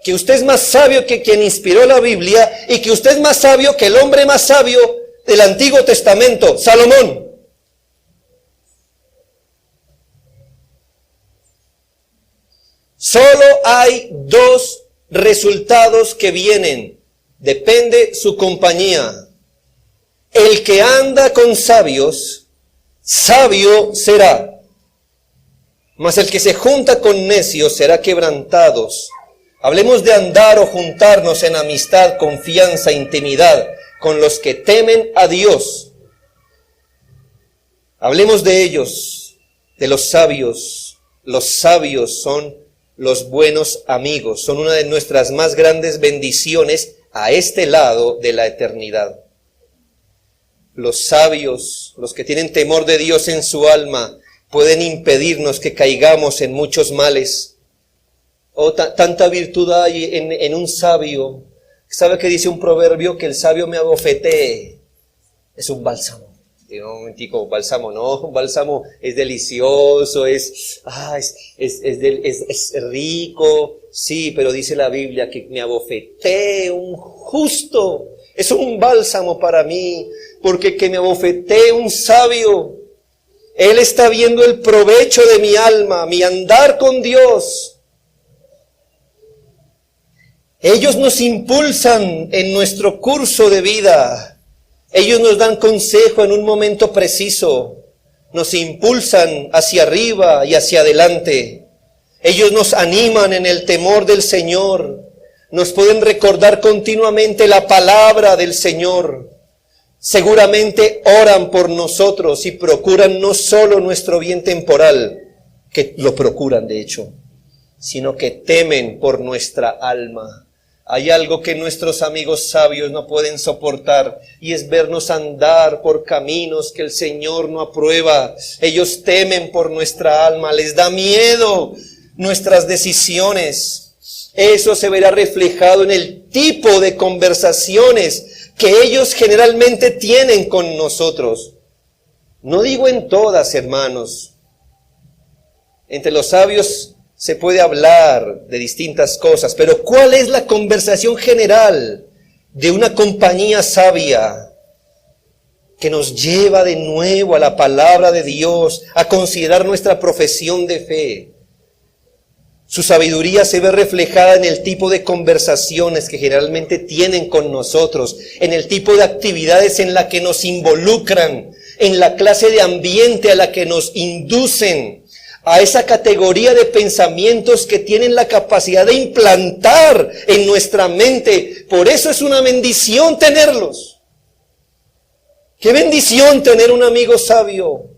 que usted es más sabio que quien inspiró la Biblia y que usted es más sabio que el hombre más sabio del Antiguo Testamento, Salomón. Solo hay 2 resultados que vienen, depende su compañía. El que anda con sabios, sabio será. Mas el que se junta con necios será quebrantados. Hablemos de andar o juntarnos en amistad, confianza, intimidad con los que temen a Dios. Hablemos de ellos, de los sabios. Los sabios son los buenos amigos. Son una de nuestras más grandes bendiciones a este lado de la eternidad. Los sabios, los que tienen temor de Dios en su alma, pueden impedirnos que caigamos en muchos males. Tanta virtud hay en un sabio. ¿Sabe qué dice un proverbio? Que el sabio me abofetee. Es un bálsamo. Digo, un momentico, bálsamo no, un bálsamo es delicioso, es rico. Sí, pero dice la Biblia que me abofetee un justo. Es un bálsamo para mí, porque que me abofetee un sabio. Él está viendo el provecho de mi alma, mi andar con Dios. Ellos nos impulsan en nuestro curso de vida. Ellos nos dan consejo en un momento preciso. Nos impulsan hacia arriba y hacia adelante. Ellos nos animan en el temor del Señor. Nos pueden recordar continuamente la palabra del Señor. Seguramente oran por nosotros y procuran no solo nuestro bien temporal, que lo procuran de hecho, sino que temen por nuestra alma. Hay algo que nuestros amigos sabios no pueden soportar, y es vernos andar por caminos que el Señor no aprueba. Ellos temen por nuestra alma, les da miedo nuestras decisiones. Eso se verá reflejado en el tipo de conversaciones que ellos generalmente tienen con nosotros. No digo en todas, hermanos. Entre los sabios se puede hablar de distintas cosas, pero ¿cuál es la conversación general de una compañía sabia que nos lleva de nuevo a la palabra de Dios, a considerar nuestra profesión de fe? Su sabiduría se ve reflejada en el tipo de conversaciones que generalmente tienen con nosotros, en el tipo de actividades en la que nos involucran, en la clase de ambiente a la que nos inducen, a esa categoría de pensamientos que tienen la capacidad de implantar en nuestra mente. Por eso es una bendición tenerlos. Qué bendición tener un amigo sabio,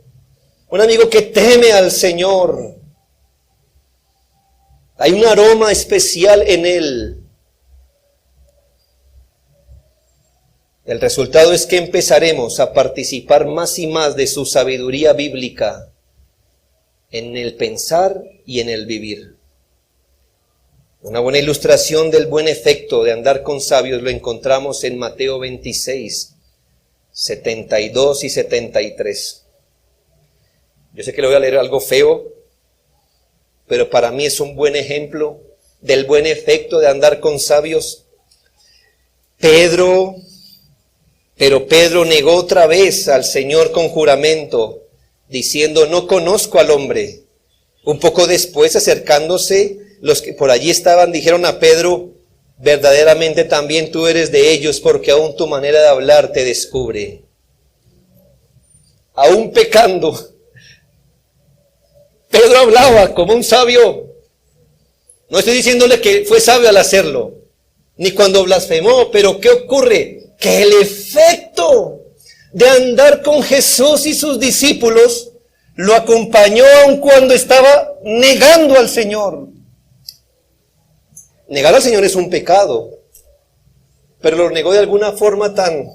un amigo que teme al Señor. Hay un aroma especial en él. El resultado es que empezaremos a participar más y más de su sabiduría bíblica en el pensar y en el vivir. Una buena ilustración del buen efecto de andar con sabios lo encontramos en Mateo 26, 72 y 73. Yo sé que le voy a leer algo feo, pero para mí es un buen ejemplo del buen efecto de andar con sabios. Pero Pedro negó otra vez al Señor con juramento, diciendo: no conozco al hombre. Un poco después, acercándose, los que por allí estaban dijeron a Pedro: verdaderamente también tú eres de ellos, porque aún tu manera de hablar te descubre. Aún pecando, Pedro hablaba como un sabio. No estoy diciéndole que fue sabio al hacerlo, ni cuando blasfemó, pero ¿qué ocurre? Que el efecto de andar con Jesús y sus discípulos lo acompañó aun cuando estaba negando al Señor. Negar al Señor es un pecado, pero lo negó de alguna forma tan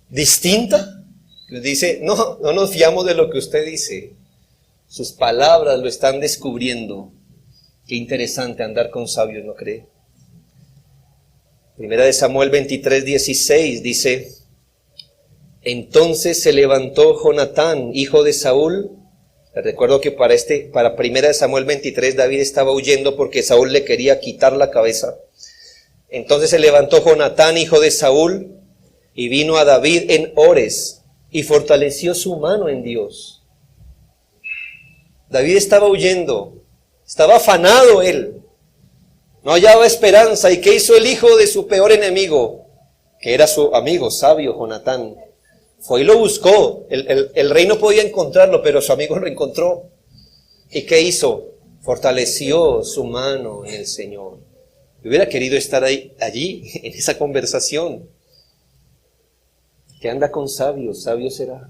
distinta. Les dice: no nos fiamos de lo que usted dice. Sus palabras lo están descubriendo. Qué interesante andar con sabios, ¿no cree? Primera de Samuel 23, 16 dice: entonces se levantó Jonatán, hijo de Saúl. Les recuerdo que para Primera de Samuel 23, David estaba huyendo porque Saúl le quería quitar la cabeza. Entonces se levantó Jonatán, hijo de Saúl, y vino a David en Ores, y fortaleció su mano en Dios. David estaba huyendo, estaba afanado él, no hallaba esperanza. ¿Y qué hizo el hijo de su peor enemigo, que era su amigo sabio, Jonatán? Fue y lo buscó. El rey no podía encontrarlo, pero su amigo lo encontró. ¿Y qué hizo? Fortaleció su mano en el Señor. Yo hubiera querido estar allí, en esa conversación. Que anda con sabios, sabio será.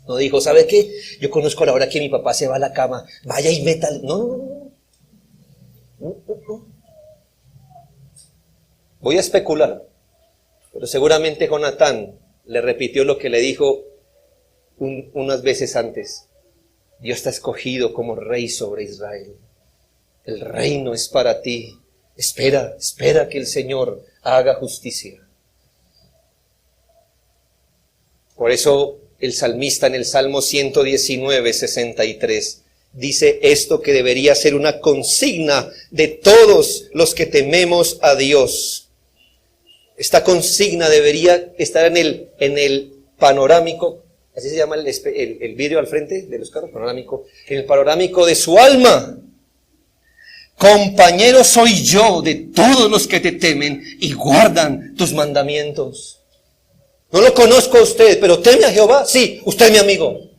No dijo: ¿sabe qué? Yo conozco a la hora que mi papá se va a la cama, vaya y métale. No. Voy a especular, pero seguramente Jonatán le repitió lo que le dijo unas veces antes: Dios te ha escogido como rey sobre Israel. El reino es para ti. Espera que el Señor haga justicia. Por eso el salmista en el Salmo 119, 63 dice esto, que debería ser una consigna de todos los que tememos a Dios. Esta consigna debería estar en el panorámico, así se llama el vidrio al frente de los carros, panorámico, en el panorámico de su alma. Compañero soy yo de todos los que te temen y guardan tus mandamientos. No lo conozco a usted, pero ¿teme a Jehová? Sí, usted es mi amigo.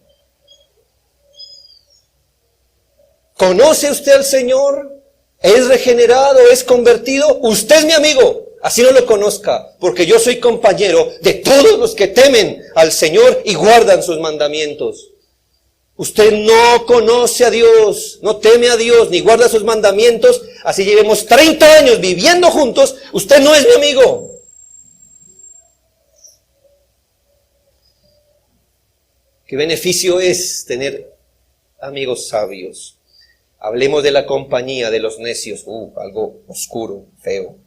¿Conoce usted al Señor? ¿Es regenerado? ¿Es convertido? Usted es mi amigo. Así no lo conozca, porque yo soy compañero de todos los que temen al Señor y guardan sus mandamientos. Usted no conoce a Dios, no teme a Dios, ni guarda sus mandamientos, así llevemos 30 años viviendo juntos, usted no es mi amigo. ¿Qué beneficio es tener amigos sabios? Hablemos de la compañía de los necios. Algo oscuro, feo.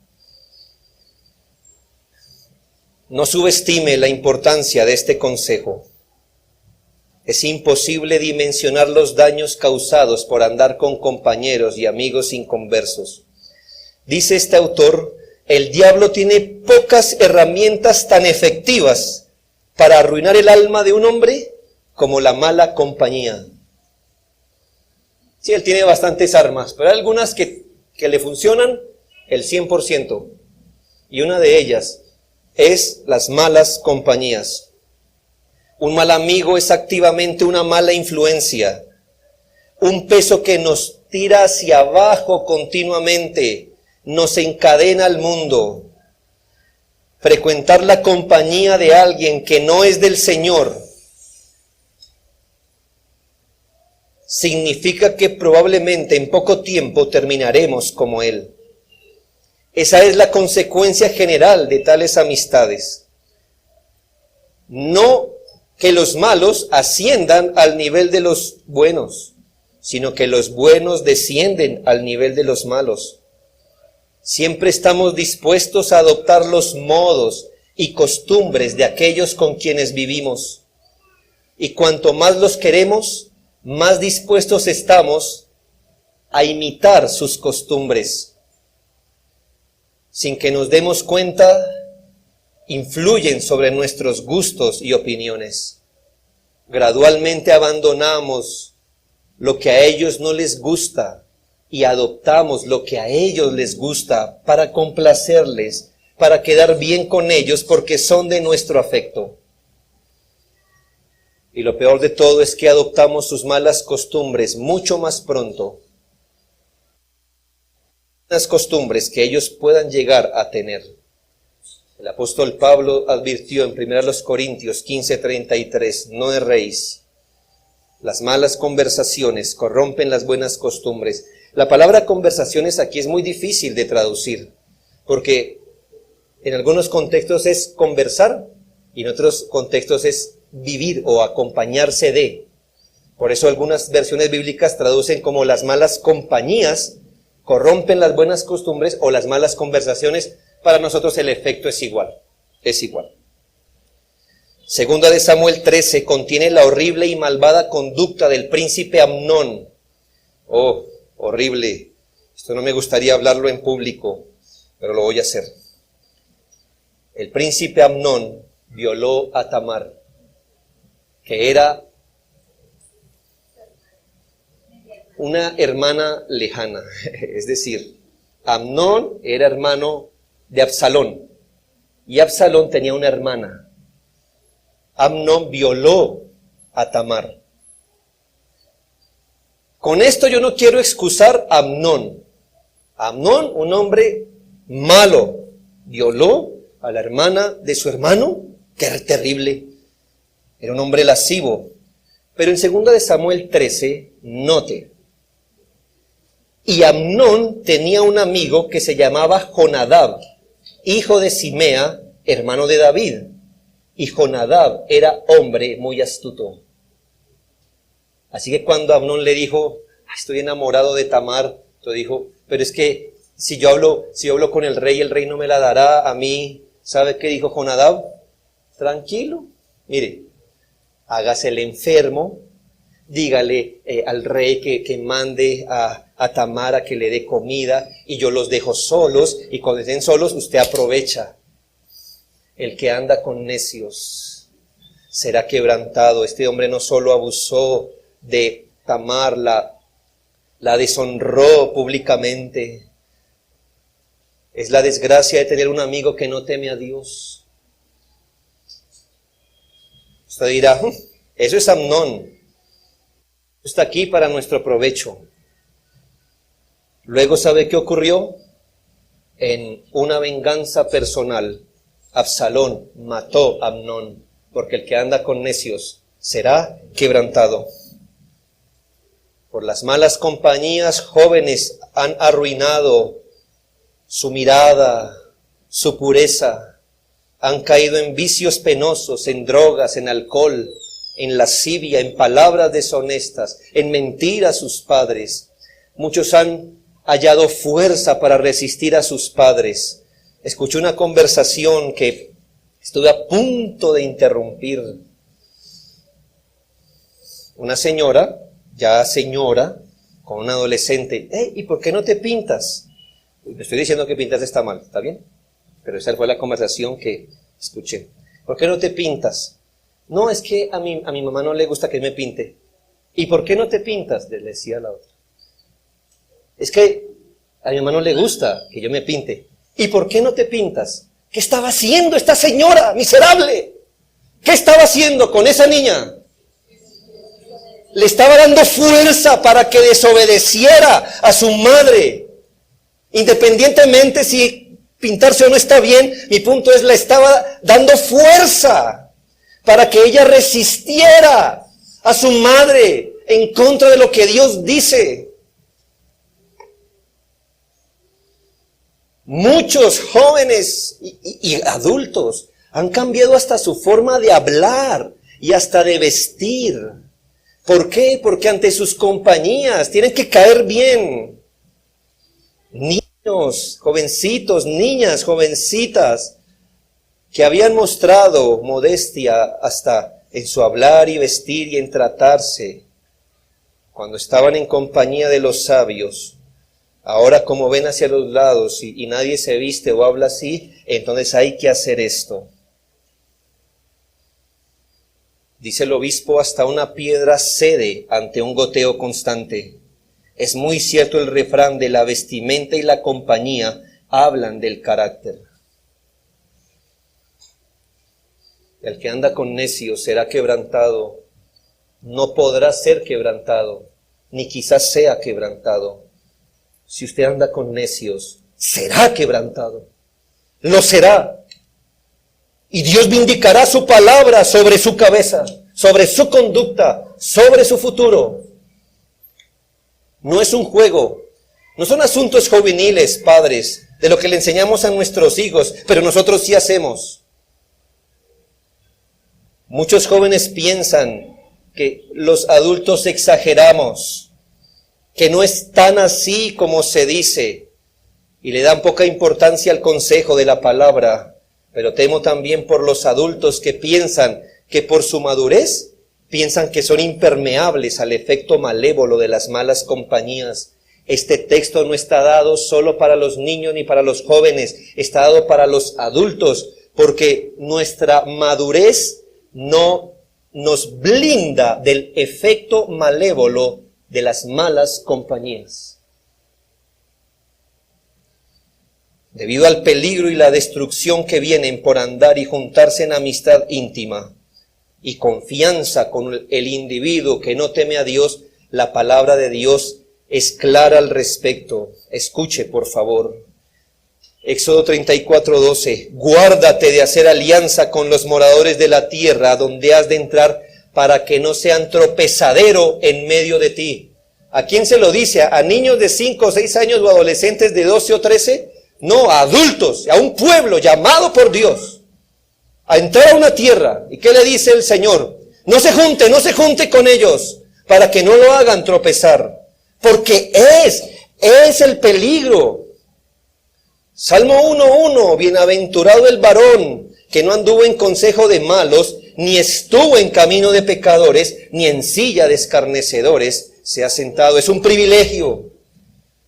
No subestime la importancia de este consejo. Es imposible dimensionar los daños causados por andar con compañeros y amigos inconversos. Dice este autor, el diablo tiene pocas herramientas tan efectivas para arruinar el alma de un hombre como la mala compañía. Sí, él tiene bastantes armas, pero hay algunas que le funcionan el 100%. Y una de ellas es las malas compañías. Un mal amigo es activamente una mala influencia, un peso que nos tira hacia abajo continuamente, nos encadena al mundo. Frecuentar la compañía de alguien que no es del Señor significa que probablemente en poco tiempo terminaremos como él. Esa es la consecuencia general de tales amistades. No que los malos asciendan al nivel de los buenos, sino que los buenos descienden al nivel de los malos. Siempre estamos dispuestos a adoptar los modos y costumbres de aquellos con quienes vivimos. Y cuanto más los queremos, más dispuestos estamos a imitar sus costumbres. Sin que nos demos cuenta, influyen sobre nuestros gustos y opiniones. Gradualmente abandonamos lo que a ellos no les gusta y adoptamos lo que a ellos les gusta para complacerles, para quedar bien con ellos porque son de nuestro afecto. Y lo peor de todo es que adoptamos sus malas costumbres mucho más pronto. Las costumbres que ellos puedan llegar a tener. El apóstol Pablo advirtió en 1 Corintios 15:33, no erréis. Las malas conversaciones corrompen las buenas costumbres. La palabra conversaciones aquí es muy difícil de traducir, porque en algunos contextos es conversar y en otros contextos es vivir o acompañarse de. Por eso algunas versiones bíblicas traducen como las malas compañías corrompen las buenas costumbres o las malas conversaciones. Para nosotros el efecto es igual, es igual. Segunda de Samuel 13 contiene la horrible y malvada conducta del príncipe Amnón. Oh, horrible. Esto no me gustaría hablarlo en público, pero lo voy a hacer. El príncipe Amnón violó a Tamar, que era una hermana lejana. Es decir, Amnón era hermano de Absalón, y Absalón tenía una hermana. Amnón violó a Tamar. Con esto yo no quiero excusar a Amnón. Amnón, un hombre malo, violó a la hermana de su hermano. ¡Qué terrible! Era un hombre lascivo. Pero en 2 de Samuel 13, note. Y Amnón tenía un amigo que se llamaba Jonadab, hijo de Simea, hermano de David. Y Jonadab era hombre muy astuto. Así que cuando Amnón le dijo, estoy enamorado de Tamar, entonces dijo, pero es que si yo hablo con el rey no me la dará a mí. ¿Sabe qué dijo Jonadab? Tranquilo, mire, hágase el enfermo, dígale al rey que mande a Tamar a que le dé comida y yo los dejo solos y cuando estén solos usted aprovecha. El que anda con necios será quebrantado. Este hombre no solo abusó de Tamar, la deshonró públicamente. Es la desgracia de tener un amigo que no teme a Dios. Usted dirá, eso es Amnón. Está aquí para nuestro provecho. Luego, ¿sabe qué ocurrió? En una venganza personal, Absalón mató a Amnón, porque el que anda con necios será quebrantado. Por las malas compañías, jóvenes han arruinado su mirada, su pureza. Han caído en vicios penosos, en drogas, en alcohol, en lascivia, en palabras deshonestas, en mentir a sus padres. Muchos han hallado fuerza para resistir a sus padres. Escuché una conversación que estuve a punto de interrumpir. Una señora, ya señora, con un adolescente. ¿Y por qué no te pintas? Le estoy diciendo que pintas está mal, ¿está bien? Pero esa fue la conversación que escuché. ¿Por qué no te pintas? No, es que a mi mamá no le gusta que me pinte. ¿Y por qué no te pintas? Le decía la otra. Es que a mi mamá no le gusta que yo me pinte. ¿Y por qué no te pintas? ¿Qué estaba haciendo esta señora miserable? ¿Qué estaba haciendo con esa niña? Le estaba dando fuerza para que desobedeciera a su madre. Independientemente si pintarse o no está bien, mi punto es, le estaba dando fuerza para que ella resistiera a su madre en contra de lo que Dios dice. Muchos jóvenes y adultos han cambiado hasta su forma de hablar y hasta de vestir. ¿Por qué? Porque ante sus compañías tienen que caer bien. Niños, jovencitos, niñas, jovencitas, que habían mostrado modestia hasta en su hablar y vestir y en tratarse, cuando estaban en compañía de los sabios, ahora como ven hacia los lados y nadie se viste o habla así, entonces hay que hacer esto. Dice el obispo, hasta una piedra cede ante un goteo constante. Es muy cierto el refrán de la vestimenta y la compañía hablan del carácter. El que anda con necios será quebrantado, no podrá ser quebrantado, ni quizás sea quebrantado. Si usted anda con necios, será quebrantado, lo será. Y Dios vindicará su palabra sobre su cabeza, sobre su conducta, sobre su futuro. No es un juego, no son asuntos juveniles, padres, de lo que le enseñamos a nuestros hijos, pero nosotros sí hacemos. Muchos jóvenes piensan que los adultos exageramos, que no es tan así como se dice, y le dan poca importancia al consejo de la palabra. Pero temo también por los adultos que piensan que por su madurez, piensan que son impermeables al efecto malévolo de las malas compañías. Este texto no está dado solo para los niños ni para los jóvenes, está dado para los adultos, porque nuestra madurez no nos blinda del efecto malévolo de las malas compañías. Debido al peligro y la destrucción que vienen por andar y juntarse en amistad íntima y confianza con el individuo que no teme a Dios, la palabra de Dios es clara al respecto. Escuche, por favor. Éxodo 34:12. Guárdate de hacer alianza con los moradores de la tierra donde has de entrar, para que no sean tropezadero en medio de ti. ¿A quién se lo dice? ¿A niños de 5 o 6 años o adolescentes de 12 o 13? No, a adultos, a un pueblo llamado por Dios a entrar a una tierra. ¿Y qué le dice el Señor? No se junte con ellos, para que no lo hagan tropezar, porque es el peligro. Salmo 1:1, bienaventurado el varón que no anduvo en consejo de malos, ni estuvo en camino de pecadores, ni en silla de escarnecedores se ha sentado. Es un privilegio.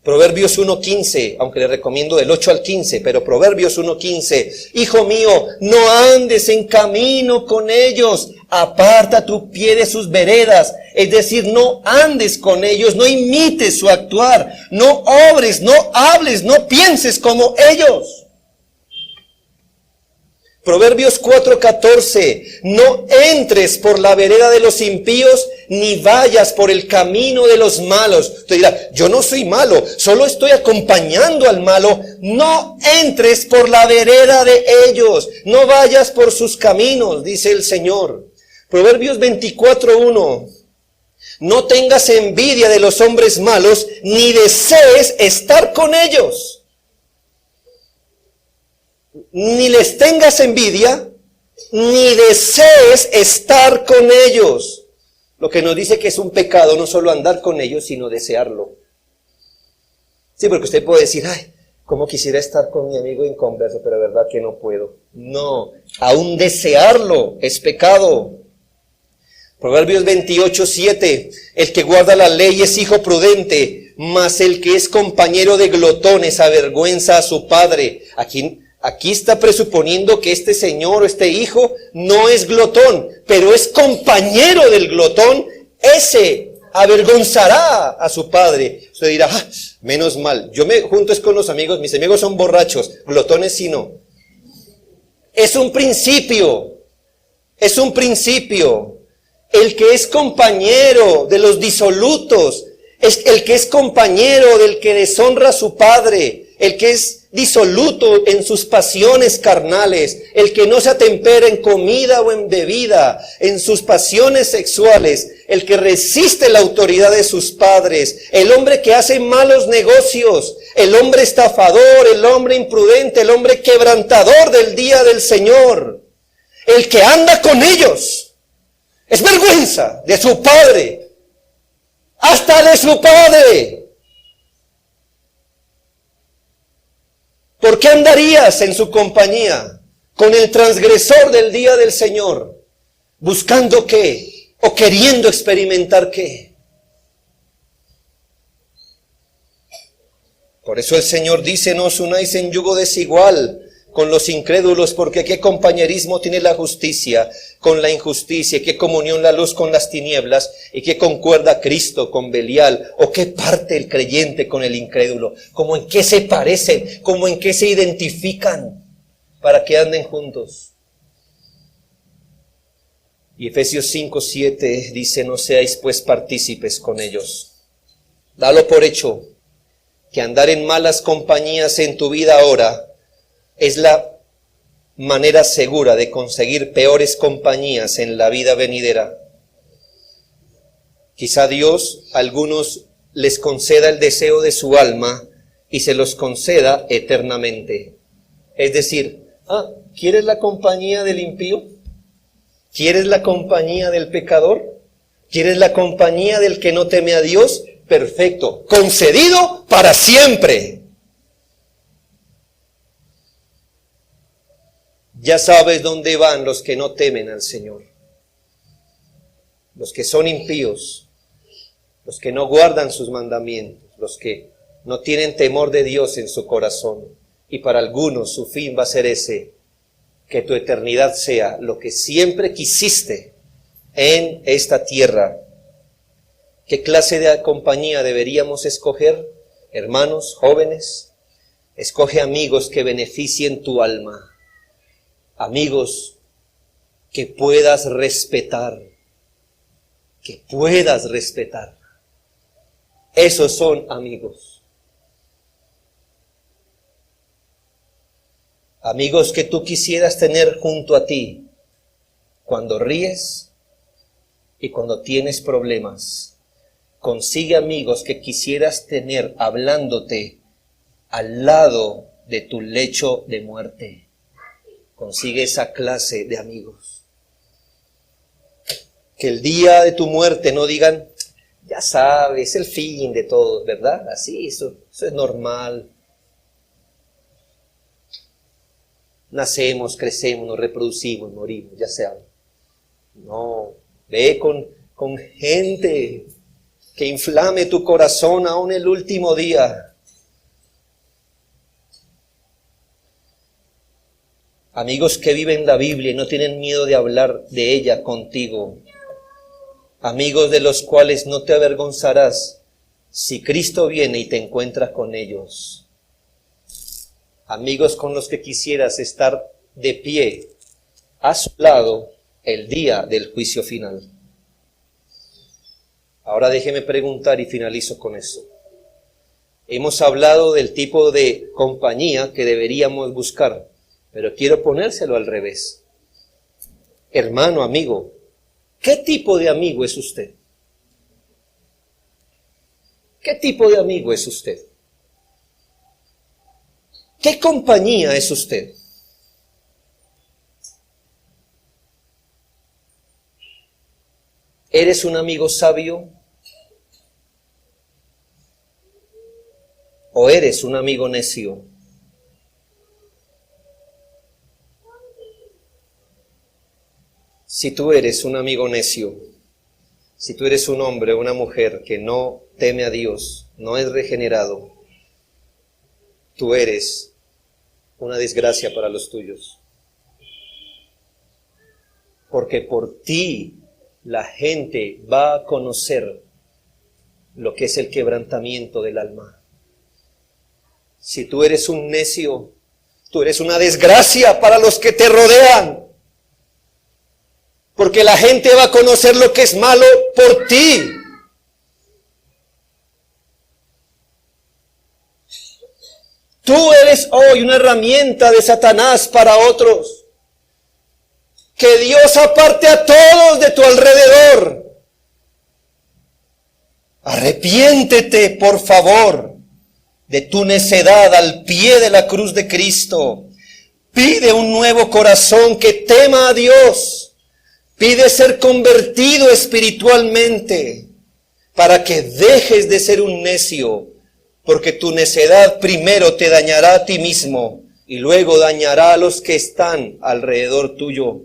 Proverbios 1:15, aunque le recomiendo del 8 al 15, pero Proverbios 1:15, hijo mío, no andes en camino con ellos, aparta tu pie de sus veredas, es decir, no andes con ellos, no imites su actuar, no obres, no hables, no pienses como ellos. Proverbios 4:14, no entres por la vereda de los impíos, ni vayas por el camino de los malos. Usted dirá, yo no soy malo, solo estoy acompañando al malo. No entres por la vereda de ellos, no vayas por sus caminos, dice el Señor. Proverbios 24:1, No tengas envidia de los hombres malos, ni desees estar con ellos. Ni les tengas envidia, ni desees estar con ellos. Lo que nos dice que es un pecado no solo andar con ellos, sino desearlo. Sí, porque usted puede decir, ay, cómo quisiera estar con mi amigo inconverso, pero la verdad que no puedo. No, aún desearlo es pecado. Proverbios 28:7, el que guarda la ley es hijo prudente, mas el que es compañero de glotones avergüenza a su padre. Aquí está presuponiendo que este señor o este hijo no es glotón, pero es compañero del glotón, ese avergonzará a su padre. Usted dirá, menos mal, yo me junto es con los amigos, mis amigos son borrachos, glotones sí no. Es un principio. El que es compañero de los disolutos, es el que es compañero del que deshonra a su padre, el que es disoluto en sus pasiones carnales, el que no se atempera en comida o en bebida, en sus pasiones sexuales, el que resiste la autoridad de sus padres, el hombre que hace malos negocios, el hombre estafador, el hombre imprudente, el hombre quebrantador del día del Señor, el que anda con ellos. Es vergüenza de su padre, hasta de su padre. ¿Por qué andarías en su compañía con el transgresor del día del Señor? ¿Buscando qué? ¿O queriendo experimentar qué? Por eso el Señor dice, no os unáis en yugo desigual con los incrédulos, porque qué compañerismo tiene la justicia con la injusticia, qué comunión la luz con las tinieblas, y qué concuerda Cristo con Belial, o qué parte el creyente con el incrédulo, como en qué se parecen, como en qué se identifican, para que anden juntos. Y Efesios 5:7 dice, no seáis pues partícipes con ellos. Dalo por hecho, que andar en malas compañías en tu vida ahora es la manera segura de conseguir peores compañías en la vida venidera. Quizá Dios a algunos les conceda el deseo de su alma y se los conceda eternamente. Es decir, ¿quieres la compañía del impío? ¿Quieres la compañía del pecador? ¿Quieres la compañía del que no teme a Dios? Perfecto, concedido para siempre. Ya sabes dónde van los que no temen al Señor. Los que son impíos, los que no guardan sus mandamientos, los que no tienen temor de Dios en su corazón. Y para algunos su fin va a ser ese, que tu eternidad sea lo que siempre quisiste en esta tierra. ¿Qué clase de compañía deberíamos escoger? Hermanos, jóvenes, escoge amigos que beneficien tu alma. Amigos que puedas respetar, Esos son amigos. Amigos que tú quisieras tener junto a ti cuando ríes y cuando tienes problemas. Consigue amigos que quisieras tener hablándote al lado de tu lecho de muerte. Consigue esa clase de amigos. Que el día de tu muerte no digan, ya sabes, el fin de todos, ¿verdad? Así, eso es normal. Nacemos, crecemos, nos reproducimos, morimos, ya sea. No, ve con gente que inflame tu corazón aún el último día. Amigos que viven la Biblia y no tienen miedo de hablar de ella contigo. Amigos de los cuales no te avergonzarás si Cristo viene y te encuentras con ellos. Amigos con los que quisieras estar de pie a su lado el día del juicio final. Ahora déjeme preguntar y finalizo con eso. Hemos hablado del tipo de compañía que deberíamos buscar. Pero quiero ponérselo al revés. Hermano, amigo, ¿qué tipo de amigo es usted? ¿Qué tipo de amigo es usted? ¿Qué compañía es usted? ¿Eres un amigo sabio? ¿O eres un amigo necio? Si tú eres un amigo necio, si tú eres un hombre o una mujer que no teme a Dios, no es regenerado, tú eres una desgracia para los tuyos. Porque por ti la gente va a conocer lo que es el quebrantamiento del alma. Si tú eres un necio, tú eres una desgracia para los que te rodean. Porque la gente va a conocer lo que es malo por ti. Tú eres hoy una herramienta de Satanás para otros. Que Dios aparte a todos de tu alrededor. Arrepiéntete, por favor, de tu necedad al pie de la cruz de Cristo. Pide un nuevo corazón que tema a Dios. Pide ser convertido espiritualmente para que dejes de ser un necio, porque tu necedad primero te dañará a ti mismo y luego dañará a los que están alrededor tuyo.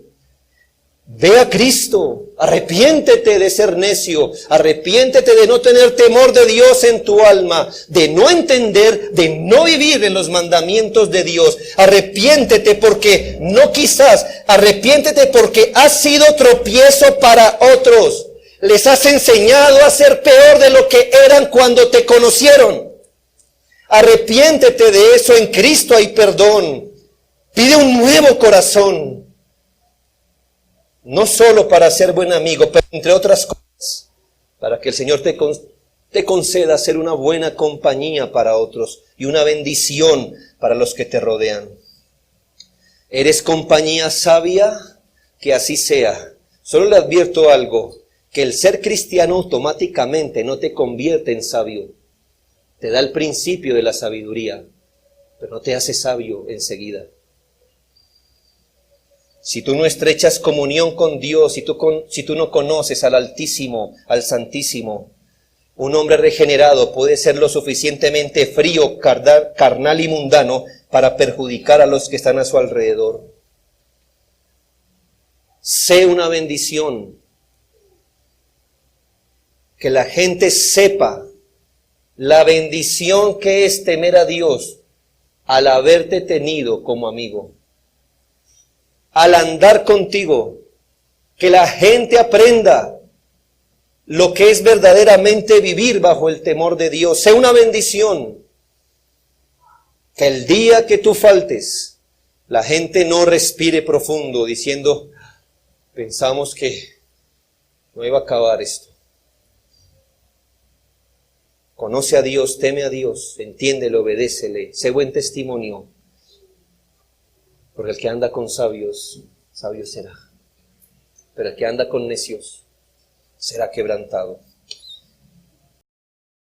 Ve a Cristo, arrepiéntete de ser necio, arrepiéntete de no tener temor de Dios en tu alma, de no entender, de no vivir en los mandamientos de Dios. Arrepiéntete porque arrepiéntete porque has sido tropiezo para otros. Les has enseñado a ser peor de lo que eran cuando te conocieron. Arrepiéntete de eso, en Cristo hay perdón. Pide un nuevo corazón. No solo para ser buen amigo, pero entre otras cosas, para que el Señor te conceda ser una buena compañía para otros y una bendición para los que te rodean. ¿Eres compañía sabia? Que así sea. Solo le advierto algo, que el ser cristiano automáticamente no te convierte en sabio. Te da el principio de la sabiduría, pero no te hace sabio enseguida. Si tú no estrechas comunión con Dios, si tú no conoces al Altísimo, al Santísimo, un hombre regenerado puede ser lo suficientemente frío, carnal y mundano para perjudicar a los que están a su alrededor. Sé una bendición. Que la gente sepa la bendición que es temer a Dios al haberte tenido como amigo. Al andar contigo, que la gente aprenda lo que es verdaderamente vivir bajo el temor de Dios. Sea una bendición. Que el día que tú faltes, la gente no respire profundo diciendo, pensamos que no iba a acabar esto. Conoce a Dios, teme a Dios, entiéndele, obedécele, sé buen testimonio. Porque el que anda con sabios, sabio será. Pero el que anda con necios, será quebrantado.